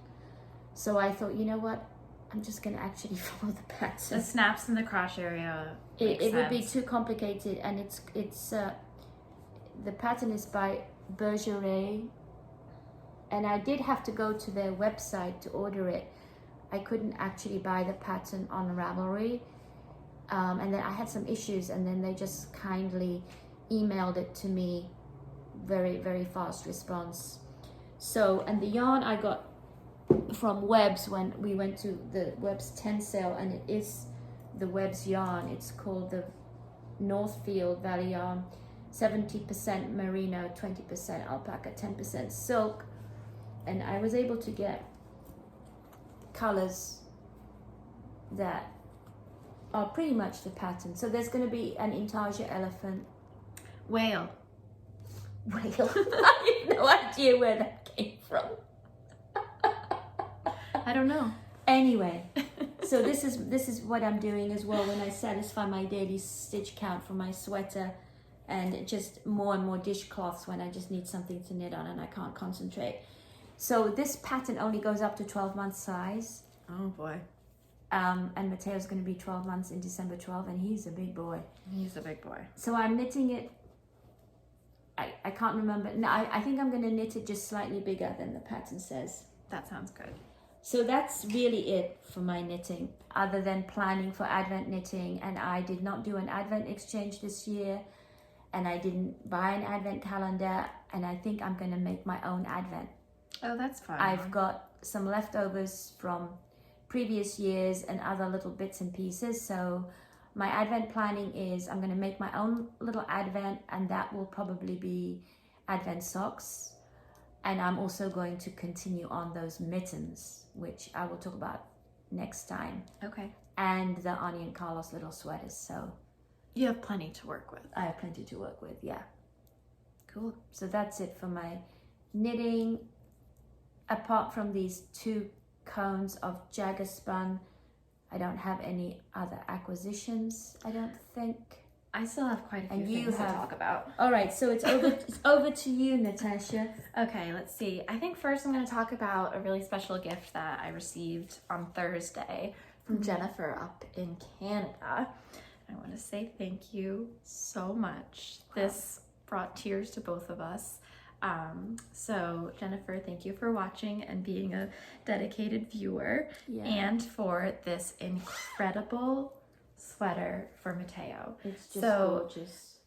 So I thought, you know what? I'm just going to actually follow the pattern. The snaps in the crotch area. It would be too complicated, and it's the pattern is by Bergeret, and I did have to go to their website to order it. I couldn't actually buy the pattern on Ravelry. And then I had some issues, and then they just kindly emailed it to me. Very, very fast response. So, and the yarn I got from Webb's when we went to the Webb's 10 sale, and it is the Webb's yarn. It's called the Northfield Valley yarn, 70% merino, 20% alpaca, 10% silk, and I was able to get colors that are pretty much the pattern. So there's going to be an intarsia elephant. Whale. I have no idea where that came from. I don't know. Anyway, so this is what I'm doing as well when I satisfy my daily stitch count for my sweater, and just more and more dishcloths when I just need something to knit on and I can't concentrate. So this pattern only goes up to 12 months size. Oh boy. And Mateo's going to be 12 months in December 12, and he's a big boy. He's a big boy. So I'm knitting it. I can't remember. No, I think I'm going to knit it just slightly bigger than the pattern says. That sounds good. So that's really it for my knitting, other than planning for Advent knitting. And I did not do an Advent exchange this year, and I didn't buy an Advent calendar, and I think I'm going to make my own Advent. Oh, that's fun. I've got some leftovers from previous years and other little bits and pieces. So my Advent planning is I'm going to make my own little Advent, and that will probably be Advent socks. And I'm also going to continue on those mittens, which I will talk about next time. Okay. And the Ani and Carlos little sweaters. So you have plenty to work with. I have plenty to work with, yeah. Cool. So that's it for my knitting. Apart from these 2 cones of Jagger spun, I don't have any other acquisitions, I don't think. I still have quite a few And you things have- to talk about. All right, so it's over to you, Natasha. Okay, let's see. I think first I'm going to talk about a really special gift that I received on Thursday from Jennifer up in Canada. I want to say thank you so much. This brought tears to both of us. So Jennifer, thank you for watching and being a dedicated viewer, Yeah. and for this incredible sweater for Mateo. It's just So, gorgeous.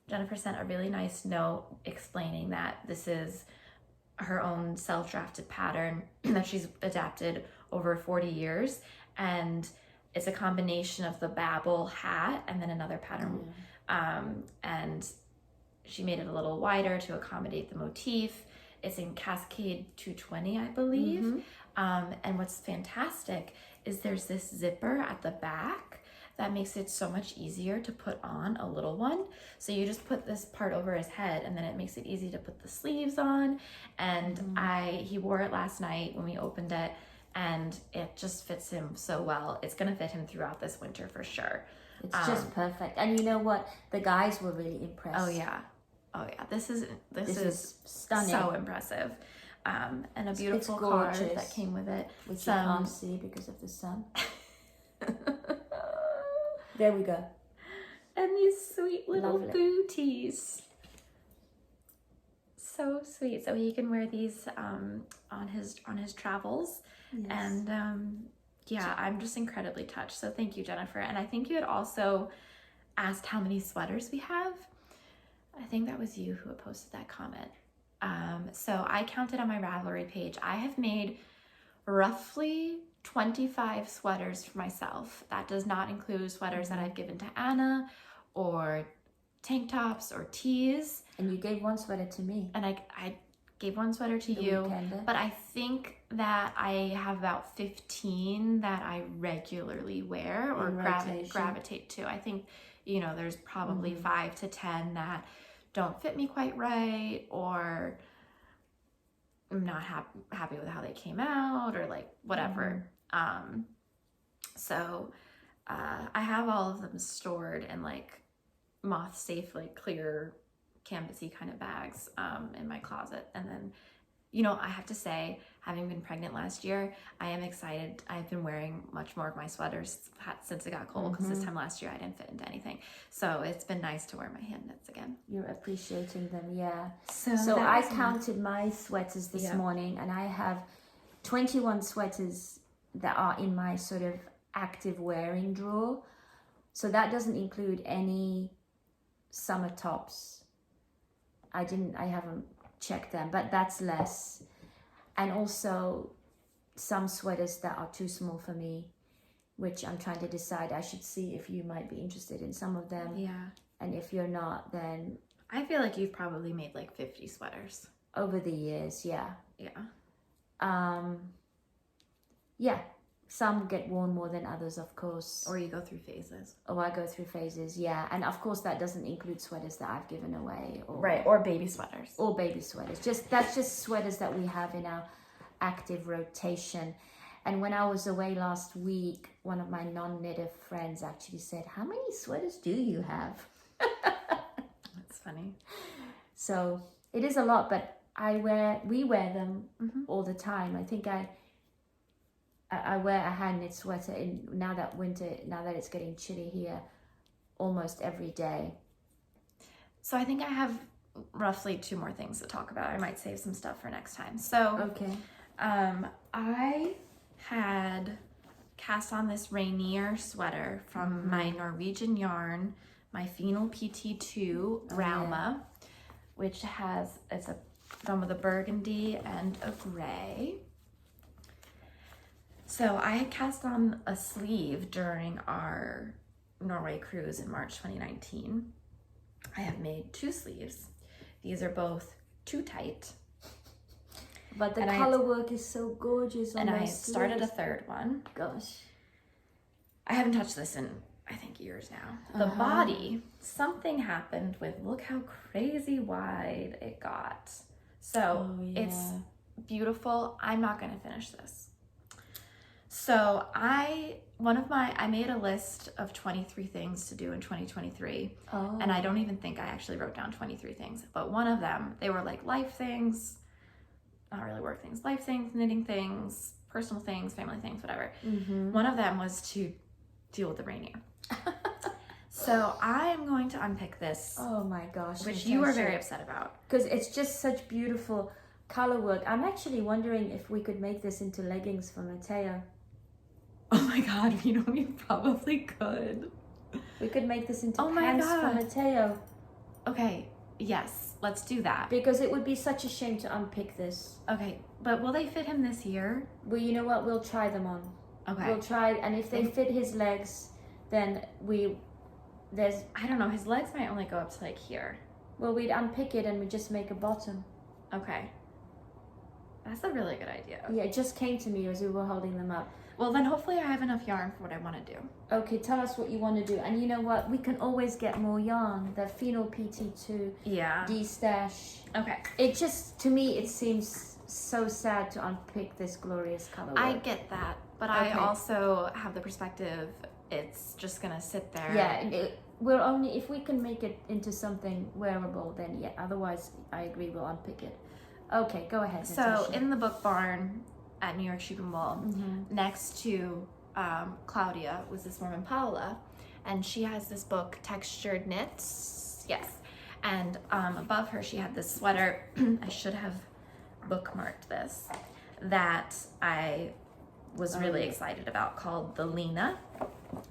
Jennifer sent a really nice note explaining that this is her own self-drafted pattern that she's adapted over 40 years, and it's a combination of the Babel hat and then another pattern. And she made it a little wider to accommodate the motif. It's in Cascade 220, I believe. And what's fantastic is there's this zipper at the back that makes it so much easier to put on a little one. So you just put this part over his head, and then it makes it easy to put the sleeves on. And he wore it last night when we opened it, and it just fits him so well. It's gonna fit him throughout this winter for sure. It's just perfect. And you know what? The guys were really impressed. Oh yeah. This is stunning. so impressive. And a beautiful card gorgeous. that came with it. Which you can't see because of the sun. There we go. And these sweet little Lovely. booties. So sweet. So he can wear these on his travels. Yes. And yeah, I'm just incredibly touched. So thank you, Jennifer. And I think you had also asked how many sweaters we have. I think that was you who had posted that comment. So I counted on my Ravelry page. I have made roughly 25 sweaters for myself. That does not include sweaters that I've given to Anna, or tank tops or tees. And you gave one sweater to me. And I gave one sweater to The you. weekender. But I think that I have about 15 that I regularly wear or In rotation. gravitate to. I think, there's probably 5 to 10 that don't fit me quite right, or I'm not happy with how they came out, or like whatever. So I have all of them stored in like moth safe, like clear canvasy kind of bags in my closet. And then, I have to say, having been pregnant last year, I am excited. I've been wearing much more of my sweaters since it got cold, because this time last year I didn't fit into anything. So it's been nice to wear my hand knits again. You're appreciating them, yeah. So So that I was counted my sweaters this Yeah. morning, and I have 21 sweaters that are in my sort of active wearing drawer. So that doesn't include any summer tops. I haven't checked them, but that's less. And also some sweaters that are too small for me, which I'm trying to decide. I should see if you might be interested in some of them. Yeah. And if you're not, then I feel like you've probably made like 50 sweaters. over the years, yeah. Yeah. Yeah. Some get worn more than others, of course. Or you go through phases. Oh, I go through phases, yeah. And of course that doesn't include sweaters that I've given away. Right, or baby sweaters. Or baby sweaters. That's just sweaters that we have in our active rotation. And when I was away last week, one of my non-native friends actually said, "How many sweaters do you have?" That's funny. So it is a lot, but we wear them all the time. I think I wear a hand knit sweater now that it's getting chilly here, almost every day. So I think I have roughly 2 more things to talk about. I might save some stuff for next time. So Okay. I had cast on this Rainier sweater from my Norwegian yarn, my Phenol PT2 Rauma, which it's done with a burgundy and a gray. So I had cast on a sleeve during our Norway cruise in March 2019. I have made 2 sleeves. These are both too tight. But the color work is so gorgeous. And I started a third one. Gosh. I haven't touched this in, I think, years now. The body, something happened with, look how crazy wide it got. So it's beautiful. I'm not going to finish this. So I made a list of 23 things to do in 2023. And I don't even think I actually wrote down 23 things. But one of them, they were like life things, not really work things, life things, knitting things, personal things, family things, whatever. One of them was to deal with the Rainier. So I am going to unpick this. Oh my gosh. Which you were very upset about. Because it's just such beautiful color work. I'm actually wondering if we could make this into leggings for Matteo. Oh my god, we probably could. We could make this into pants for Matteo. Okay, yes, let's do that. Because it would be such a shame to unpick this. Okay, but will they fit him this year? Well, you know what? We'll try them on. Okay. We'll try, and if they fit his legs, then I don't know, his legs might only go up to like here. Well, we'd unpick it and we'd just make a bottom. Okay. That's a really good idea. Yeah, it just came to me as we were holding them up. Well, then hopefully I have enough yarn for what I want to do. Okay, tell us what you want to do. And you know what? We can always get more yarn. The Phenol PT2 D-Stash. Okay. It just, to me, it seems so sad to unpick this glorious color. I get that, but I also have the perspective it's just going to sit there. Yeah, we're only, if we can make it into something wearable, then yeah. Otherwise, I agree, we'll unpick it. Okay, go ahead, Natasha. So in the book barn at New York Shipping Mall, next to Claudia was this woman, Paula, and she has this book, Textured Knits. Yes. And above her, she had this sweater. I should have bookmarked this, that I was really excited about, called the Lena.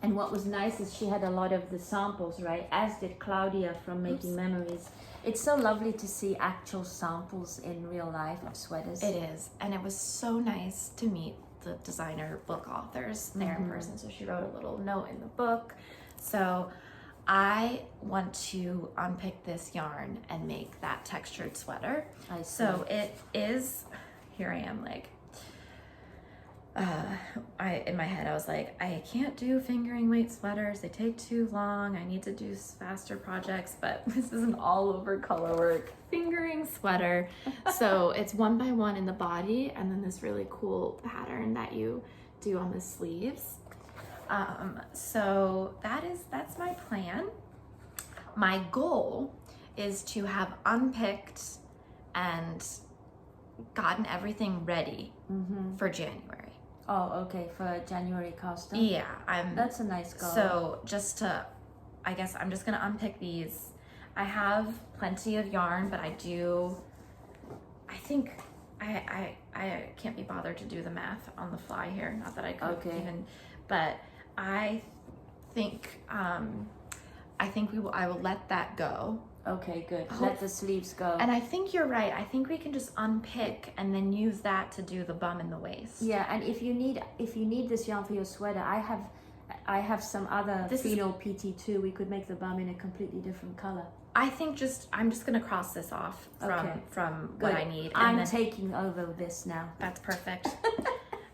And what was nice is she had a lot of the samples, right? As did Claudia from Making Memories. It's so lovely to see actual samples in real life of sweaters. It is. And it was so nice to meet the designer book authors there in person. So she wrote a little note in the book. So I want to unpick this yarn and make that textured sweater. I see. So it is, here I am like, in my head I was like, I can't do fingering weight sweaters, they take too long, I need to do faster projects, but this is an all over color work fingering sweater. So it's 1 by 1 in the body, and then this really cool pattern that you do on the sleeves. So that's my plan. My goal is to have unpicked and gotten everything ready for January. Oh, okay, for January custom. Yeah, that's a nice goal. So I guess I'm just gonna unpick these. I have plenty of yarn, but I think I can't be bothered to do the math on the fly here. Not that I could even, but I think I will let that go Okay, good. Let the sleeves go. And I think you're right. I think we can just unpick and then use that to do the bum and the waist. Yeah, and if you need this yarn for your sweater, I have some other Phenol PT2. We could make the bum in a completely different color. I think I'm just gonna cross this off from what I need. I'm taking over this now. That's perfect.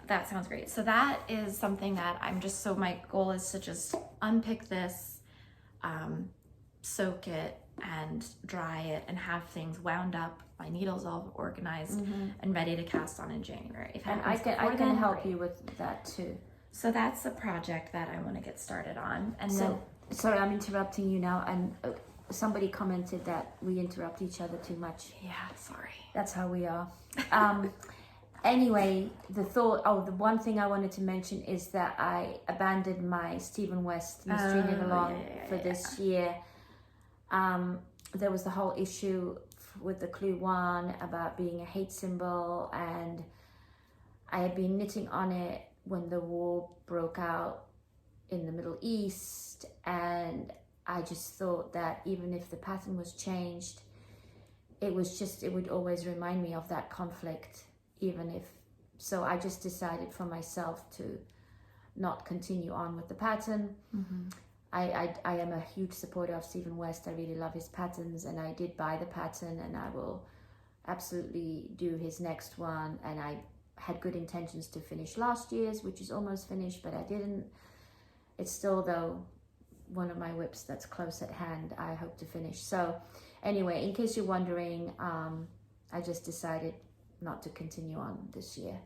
That sounds great. So that is something that my goal is to just unpick this, soak it and dry it and have things wound up, my needles all organized and ready to cast on in January. And I can help you with that too. So that's a project that I want to get started on. And sorry, I'm interrupting you now. And somebody commented that we interrupt each other too much. Yeah, sorry. That's how we are. Anyway, the one thing I wanted to mention is that I abandoned my Stephen West Mystery Knit Along for this year. There was the whole issue with the Clue One about being a hate symbol, and I had been knitting on it when the war broke out in the Middle East, and I just thought that even if the pattern was changed, it would always remind me of that conflict, so I just decided for myself to not continue on with the pattern. I am a huge supporter of Stephen West. I really love his patterns, and I did buy the pattern, and I will absolutely do his next one. And I had good intentions to finish last year's, which is almost finished, but I didn't. It's still, though, one of my whips that's close at hand. I hope to finish. So anyway, in case you're wondering, I just decided not to continue on this year.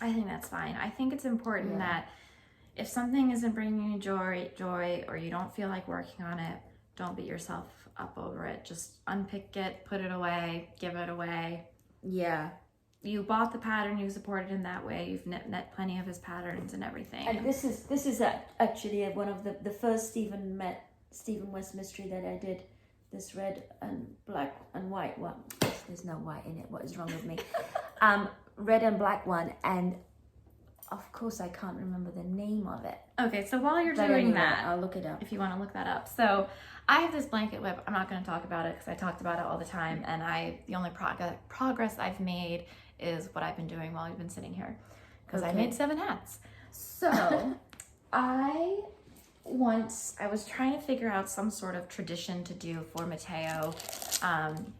I think that's fine. I think it's important that if something isn't bringing you joy, or you don't feel like working on it, don't beat yourself up over it. Just unpick it, put it away, give it away. Yeah. You bought the pattern, you supported him that way. You've knit plenty of his patterns and everything. And this is actually one of the first Stephen West mystery that I did. This red and black and white one. There's no white in it. What is wrong with me? Red and black one, and of course I can't remember the name of it. Okay, so while you're doing that, I'll look it up. If you want to look that up. So I have this blanket whip. I'm not going to talk about it because I talked about it all the time, and the only progress I've made is what I've been doing while you've been sitting here, because I made 7 hats. So I was trying to figure out some sort of tradition to do for Mateo.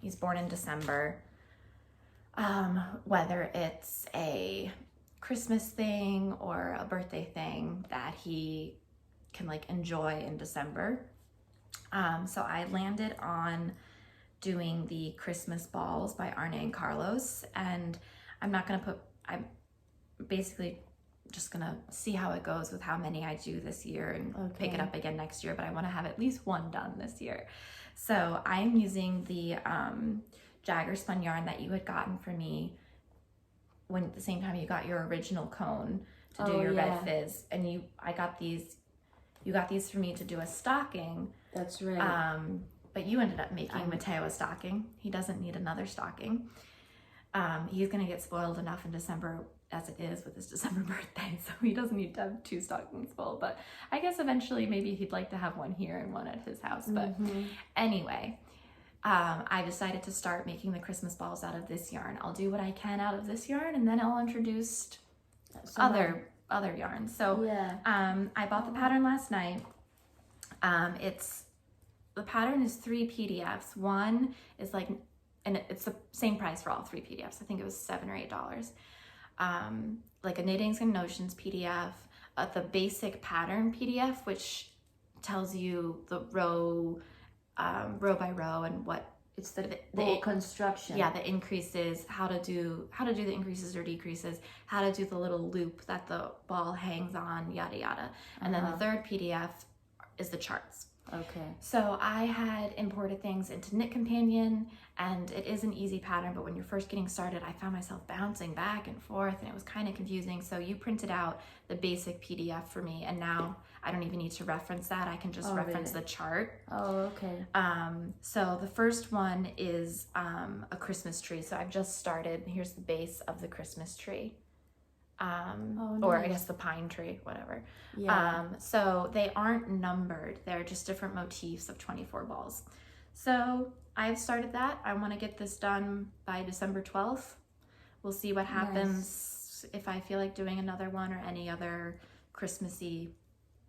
He's born in December. Whether it's a Christmas thing or a birthday thing that he can enjoy in December. So I landed on doing the Christmas balls by Arne and Carlos, and I'm basically just gonna see how it goes with how many I do this year and pick it up again next year, but I want to have at least one done this year. So I'm using the Jagger spun yarn that you had gotten for me when at the same time you got your original cone to do your red fizz, and you got these for me to do a stocking. That's right. But you ended up making Mateo a stocking. He doesn't need another stocking. He's gonna get spoiled enough in December as it is with his December birthday, so he doesn't need to have 2 stockings full. But I guess eventually maybe he'd like to have one here and one at his house. But anyway, I decided to start making the Christmas balls out of this yarn. I'll do what I can out of this yarn, and then I'll introduce other yarns. So I bought the pattern last night. The pattern is 3 PDFs. One is and it's the same price for all 3 PDFs. I think it was $7 or $8. A Knitings and Notions PDF, the basic pattern PDF, which tells you the row by row and what it's the ball construction. Yeah, the increases, how to do the increases or decreases, how to do the little loop that the ball hangs on, yada yada. And then the third PDF is the charts. Okay. So I had imported things into Knit Companion, and it is an easy pattern, but when you're first getting started, I found myself bouncing back and forth, and it was kind of confusing. So you printed out the basic PDF for me, and now I don't even need to reference that. I can just reference the chart. Oh, okay. So the first one is a Christmas tree. So I've just started. Here's the base of the Christmas tree. Or I guess the pine tree, whatever. So they aren't numbered. They're just different motifs of 24 balls. So I've started that. I want to get this done by December 12th. We'll see what happens if I feel like doing another one or any other Christmassy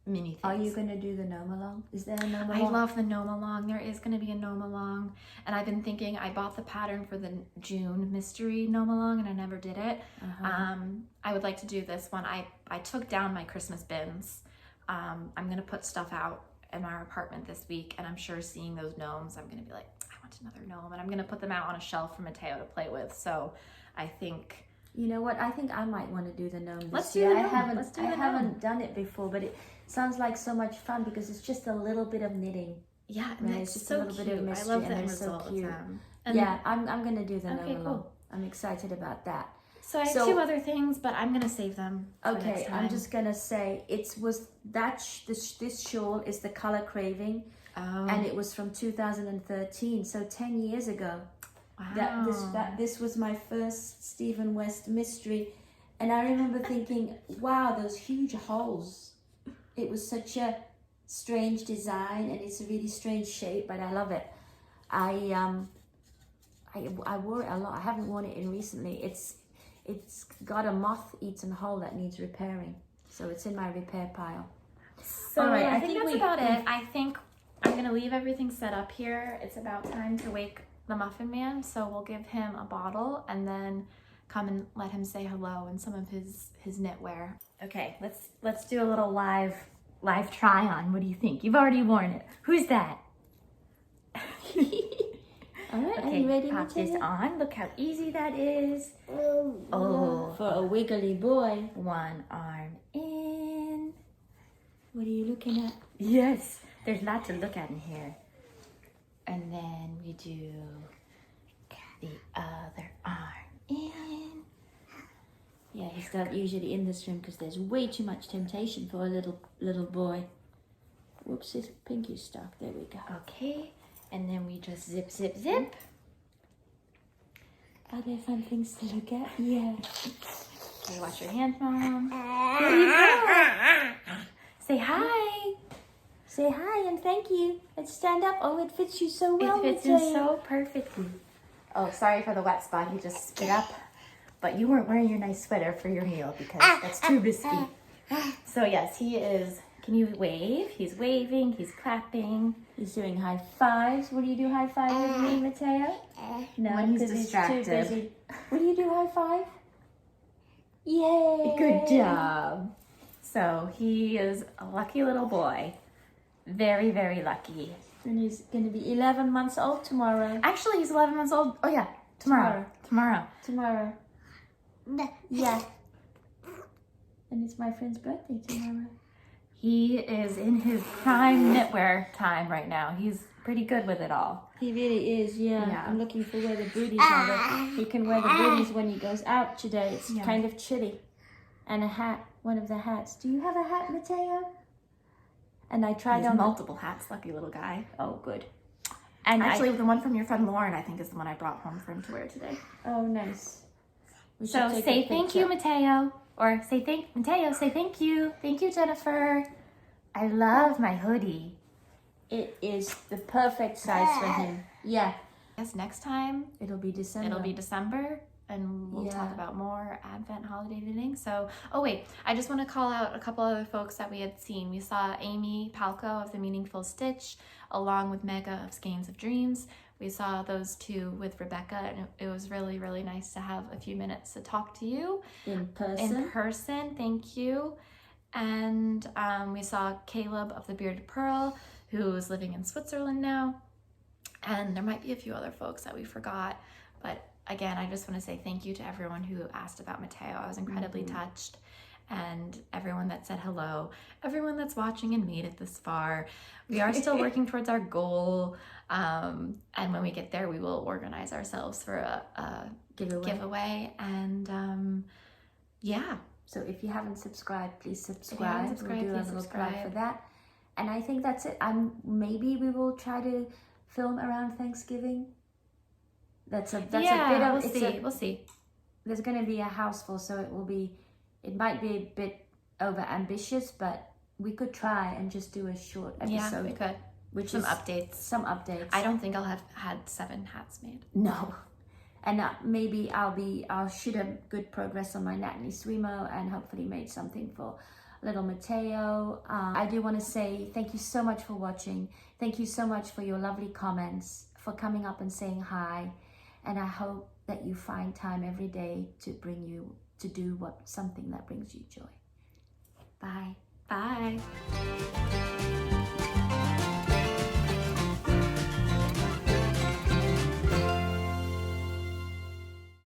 mini things. Are you going to do the gnome along? Is there a gnome along? I love the gnome along. There is going to be a gnome along. And I've been thinking, I bought the pattern for the June mystery gnome along and I never did it. I would like to do this one. I took down my Christmas bins. I'm going to put stuff out in our apartment this week, and I'm sure seeing those gnomes, I'm going to be like, I want another gnome, and I'm going to put them out on a shelf for Mateo to play with. So I think, you know what, I think I might want to do the gnome this Let's do year. the gnome. I haven't done it before, but it sounds like so much fun because it's just a little bit of knitting. yeah, and Right, it's just so a little cute. bit of mystery, I love the and end they're so result cute. of them. And Yeah, I'm going to do the Okay, gnome cool. along. I'm excited about that. So I have 2 other things, but I'm going to save them for next Okay, time. I'm just gonna say this shawl is the Color Craving, and it was from 2013, so 10 years ago. Wow. This was my first Stephen West mystery, and I remember thinking, wow, those huge holes. It was such a strange design, and it's a really strange shape, but I love it. I wore it a lot. I haven't worn it in recently. It's got a moth-eaten hole that needs repairing, so it's in my repair pile. So All right, I think that's about it. I think I'm going to leave everything set up here. It's about time to wake the Muffin Man, so we'll give him a bottle and then come and let him say hello and some of his knitwear. Okay, let's do a little live try on. What do you think? You've already worn it. Who's that? All right, Okay, are you ready, pop this Mateo? on. Look how easy that is. Oh, For a wiggly boy. one arm in. What are you looking at? Yes, there's lots to look at in here. And then we do the other arm in. Yeah, he's not usually in this room because there's way too much temptation for a little boy. Whoops, his pinky's stuck. There we go. Okay, and then we just zip, zip, zip. Are there fun things to look at? Yeah. Okay, wash your hands, Mom. There you go. Say hi. Say hi and thank you. Let's stand up. Oh, it fits you so well. It fits in Mateo. so perfectly. Oh, sorry for the wet spot. He just spit up. But you weren't wearing your nice sweater for your meal because that's too risky. So yes, he is. Can you wave? He's waving. He's clapping. He's doing high fives. Will you do high five with me, Mateo? No, When he's because distracted. too busy. Will you do high five? Yay! Good job. So he is a lucky little boy. Very, very lucky. And he's going to be 11 months old tomorrow. Actually, he's 11 months old. Oh yeah, tomorrow. Tomorrow. Yeah. And it's my friend's birthday tomorrow. He is in his prime knitwear time right now. He's pretty good with it all. He really is, yeah. Yeah. I'm looking for where the booties are. But he can wear the booties when he goes out today. It's Yeah. kind of chilly. And a hat, one of the hats. Do you have a hat, Mateo? And I He tried has on multiple hats, lucky little guy. Oh, good. And actually, the one from your friend Lauren, I think, is the one I brought home for him to wear today. Oh, nice. We should So take a say thank you, picture. Mateo. Or Mateo, say thank you. Thank you, Jennifer. I love my hoodie. It is the perfect size for him. Yeah. I guess next time It'll be December. it'll be December and we'll talk Yeah. about more Advent holiday knitting. So, oh wait, I just want to call out a couple other folks that we had seen. We saw Amy Palco of The Meaningful Stitch along with Mega of Skeins of Dreams. We saw those two with Rebecca, and it was really, really nice to have a few minutes to talk to you in person. in person. Thank you. And we saw Caleb of The Bearded Pearl, who is living in Switzerland now. And there might be a few other folks that we forgot. But again, I just want to say thank you to everyone who asked about Mateo. I was incredibly touched. And everyone that said hello, everyone that's watching and made it this far. We are still working towards our goal. And when we get there, we will organize ourselves for a giveaway. And yeah. So if you haven't subscribed, please subscribe. Subscribe, we'll do a please little plug subscribe. for that. And I think that's it. Maybe we will try to film around Thanksgiving. That's a bit of We'll see. There's going to be a house full, so it might be a bit over ambitious, but we could try and just do a short episode. Yeah, we could. which Some is updates. some updates. I don't think I'll have had 7 hats made. No. And maybe I'll shoot a good progress on my Natalie Swimo and hopefully made something for little Matteo. I do want to say thank you so much for watching. Thank you so much for your lovely comments, for coming up and saying hi. And I hope that you find time every day to do something that brings you joy. Bye. Bye.